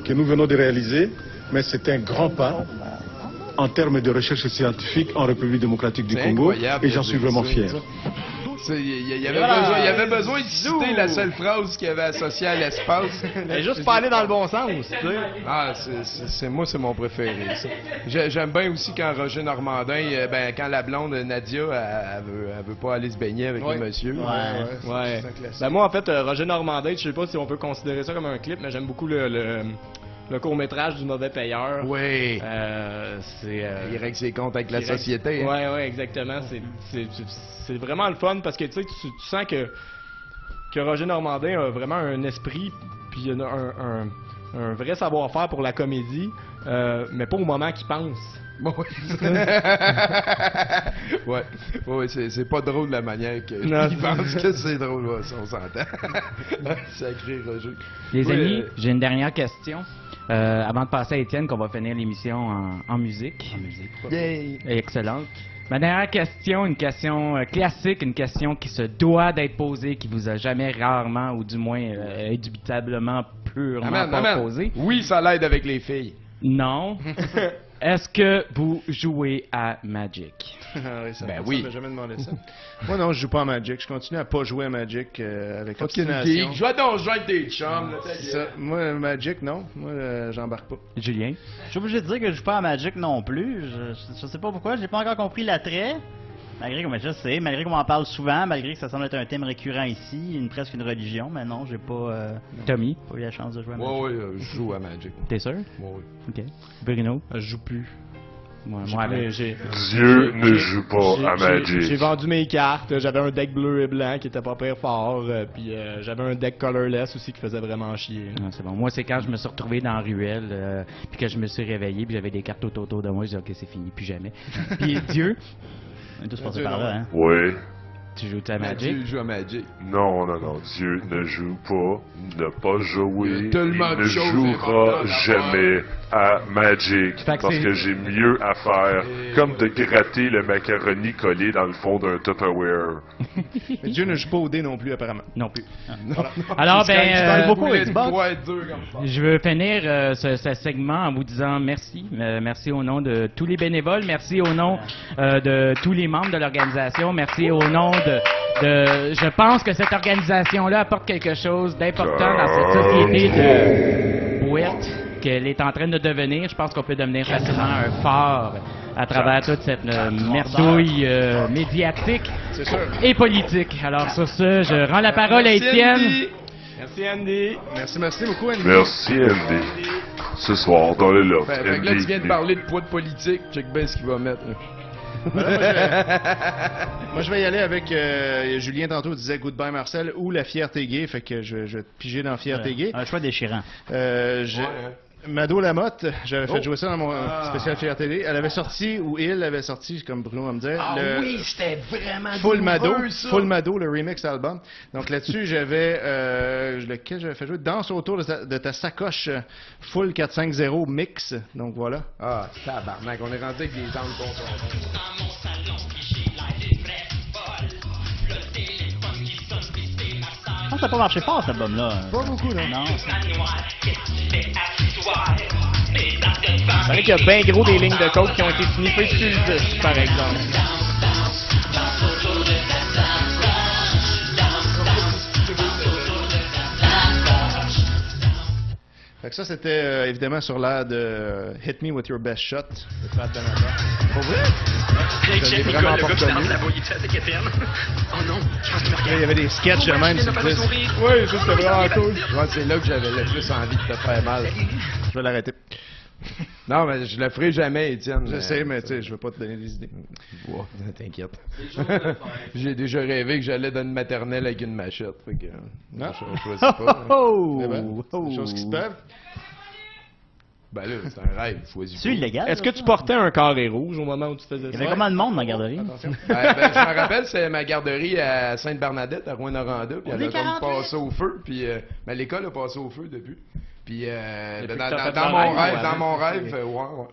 que nous venons de réaliser, mais c'est un grand pas en termes de recherche scientifique en République démocratique du Congo, et j'en suis vraiment fier. Il y avait besoin de citer la seule phrase qu'il avait associée à l'espace. Juste pas aller dans le bon sens, tu sais. Ah, c'est mon préféré, ça. J'aime bien aussi quand Roger Normandin, quand la blonde Nadia, elle veut pas aller se baigner avec le monsieur. Ouais. Ben moi, en fait, Roger Normandin, je sais pas si on peut considérer ça comme un clip, mais j'aime beaucoup le court-métrage du mauvais payeur. Oui. Il règle ses comptes avec la société. Hein. Ouais, exactement. C'est vraiment le fun parce que tu sens que Roger Normandin a vraiment un esprit puis un vrai savoir-faire pour la comédie, mais pas au moment qu'il pense. Ouais, c'est pas drôle de la manière qu'il pense que c'est drôle, on s'entend. Sacré Roger. Les amis, j'ai une dernière question. Avant de passer à Étienne, qu'on va finir l'émission en musique. Yay! Excellente. Ma dernière question, une question classique, une question qui se doit d'être posée, qui vous a jamais rarement, ou du moins indubitablement, purement pas posée. Oui, ça l'aide avec les filles. Non. est-ce que vous jouez à Magic? Oui, ça, Ben ça oui. m'a jamais demandé ça. Moi, non, je joue pas à Magic. Je continue à pas jouer à Magic avec Fucking obstination. geek. Je vais donc jouer avec des chums. Là, C'est ça. Moi, Magic, non. Moi, j'embarque pas. Julien? Je suis obligé de dire que je joue pas à Magic non plus. Je sais pas pourquoi, j'ai pas encore compris l'attrait. Malgré que je sais, malgré qu'on en parle souvent, malgré que ça semble être un thème récurrent ici, presque une religion, mais non, j'ai pas, Tommy? pas eu la chance de jouer à Magic. Oui, je joue à Magic. T'es sûr? Oui. Ok. Bruno? Je joue plus. Moi, Dieu ne joue pas à Magic. J'ai vendu mes cartes, j'avais un deck bleu et blanc qui était pas très fort, puis j'avais un deck colorless aussi qui faisait vraiment chier. Non, c'est bon. Moi, c'est quand je me suis retrouvé dans la ruelle, puis que je me suis réveillé, puis j'avais des cartes autour de moi, je dis ok, c'est fini, plus jamais. Puis Dieu, On est tous passés par là, hein? Oui. tu joues à Magic? Dieu joue à Magic. Non, Dieu ne joue pas, n'a pas joué, Il y a tellement il de ne choses jouera importantes à jamais à Magic, Fait que parce c'est- que j'ai mieux à faire, comme de gratter le macaroni collé dans le fond d'un Tupperware. Mais Dieu ne joue pas au dé non plus, apparemment. Non plus. Voilà. Alors, Tu gagnes beaucoup Poulet Xbox. doit être dur comme ça. Je veux finir ce segment en vous disant merci. Merci au nom de tous les bénévoles. Merci au nom de tous les membres de l'organisation. Merci au nom de... Je pense que cette organisation-là apporte quelque chose d'important dans cette société de bouette qu'elle est en train de devenir. Je pense qu'on peut devenir facilement un phare à travers toute cette merdouille médiatique et politique. Alors sur ce, je rends la parole à Merci, Étienne. Andy. Merci Andy. Merci beaucoup, Andy. Merci, Andy. Ce soir, dans le loft, Fait que là, tu viens de Andy. parler de poids de politique. Check bien ce qu'il va mettre. là. Moi, je vais y aller avec Julien tantôt disait Goodbye Marcel ou La Fierté Gay, fait que je vais te piger dans Fierté Gay. Un choix déchirant. Mado Lamotte, j'avais fait jouer ça dans mon Ah. spécial Fierté Gay. Elle avait sorti, ou il avait sorti, comme Bruno va me dire, Ah le oui, c'était vraiment Full Mado, douloureux, ça. Full Mado, le remix album. Donc là-dessus, j'avais lequel j'avais fait jouer Danse autour de ta sacoche Full 450 mix. Donc voilà. Ah, tabarnak, on est rentré avec des angles consonants. Je pense que ça n'a pas marché fort, cet album-là. Pas beaucoup, non? Non. Il paraît qu'il y a bien gros des lignes de code qui ont été sniffées sur le disque, par exemple. Fait que ça, c'était évidemment sur l'air de Hit Me With Your Best Shot de Pat Benatar. Pour vrai? Je l'ai vraiment pas reconnu. Oh non, je pense qu'il me Là, il y avait des sketchs de même sur le disque. Oui, ça c'était vraiment cool. Ouais, c'est là que j'avais le plus envie de te faire mal. Je vais l'arrêter. Non, mais je le ferai jamais, Étienne. Je sais, mais tu sais, je veux pas te donner des idées. Ouais, t'inquiète. J'ai déjà rêvé que j'allais dans une maternelle avec une machette. Fait que, Non? je choisis pas. Eh ben, c'est des choses qui se peuvent. Ben là, c'est un rêve, choisis pas. C'est illégal. Est-ce que tu portais un carré rouge au moment où tu faisais Il y ça? avait combien de monde dans la garderie? Attention. Ben, je me rappelle, c'est ma garderie à Sainte-Bernadette, à Rouyn-Noranda, puis elle a comme passé au feu, puis ben, l'école a passé au feu depuis. Puis ben, que dans, t'as fait dans le mon rêve, rêve, ouais, dans mon c'est- rêve, ouais.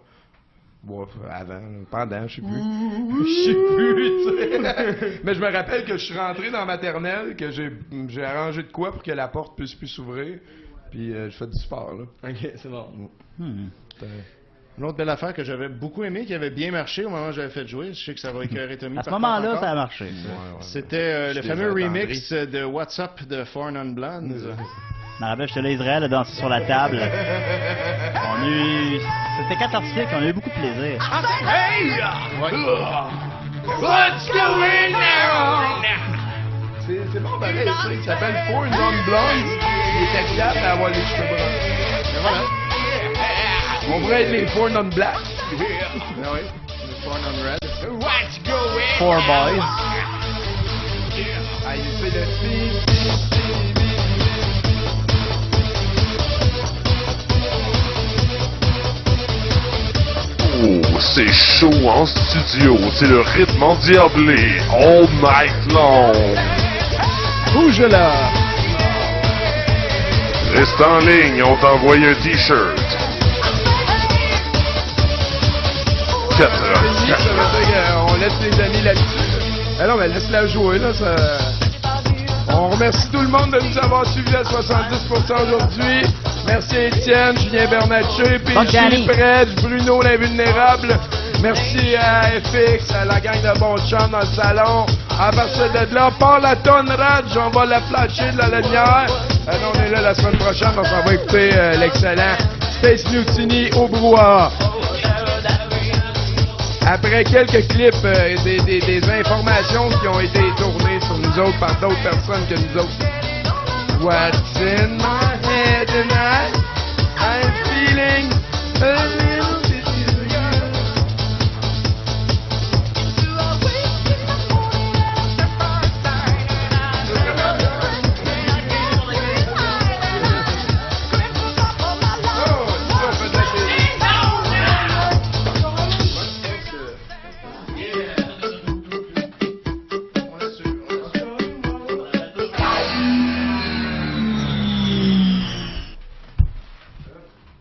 Ouais, avant, pendant, je sais plus. Je sais plus, tu sais. Mais je me rappelle que je suis rentré dans la maternelle, que j'ai arrangé de quoi pour que la porte puisse plus s'ouvrir, puis je fais du sport, là. Ok, c'est bon. Une autre belle affaire que j'avais beaucoup aimé, qui avait bien marché au moment où j'avais fait jouer, je sais que ça va écœurer Tommy. À ce par moment-là, contre, ça a encore. marché. C'était Je le suis fameux désolé, remix de What's Up de Four Non Blondes. Je me rappelle, j'étais là, Israël, a dansé sur la table. On a eu... C'était cathartique, on a eu beaucoup de plaisir. What's going on? C'est bon, pareil, tu sais, il s'appelle Four Non Blondes. Il était fiable d'avoir les cheveux bruns. Mais voilà. On pourrait être les Four Non Black. Ah oui, le Four Non Red. What's going Four Boys. Ah, il fait le Oh, c'est chaud en studio, c'est le rythme endiablé, all night long. Bouge là! Reste en ligne, on t'envoie un t-shirt. 4 Ça veut dire qu'on laisse les amis là-dessus. Ah non, mais laisse-la jouer, là, ça... On remercie tout le monde de nous avoir suivis à 70% aujourd'hui. Merci à Étienne, Julien Bernatchez, PJ, Fred, Bruno l'Invulnérable. Merci à FX, à la gang de Bon Chum dans le salon. À partir de là, par la tonne Raj, on va la flasher de la lumière. On est là la semaine prochaine, donc on va écouter l'excellent Space Mutiny au brouhaha. Après quelques clips, des informations qui ont été tournées sur nous autres par d'autres personnes que nous autres. What's in my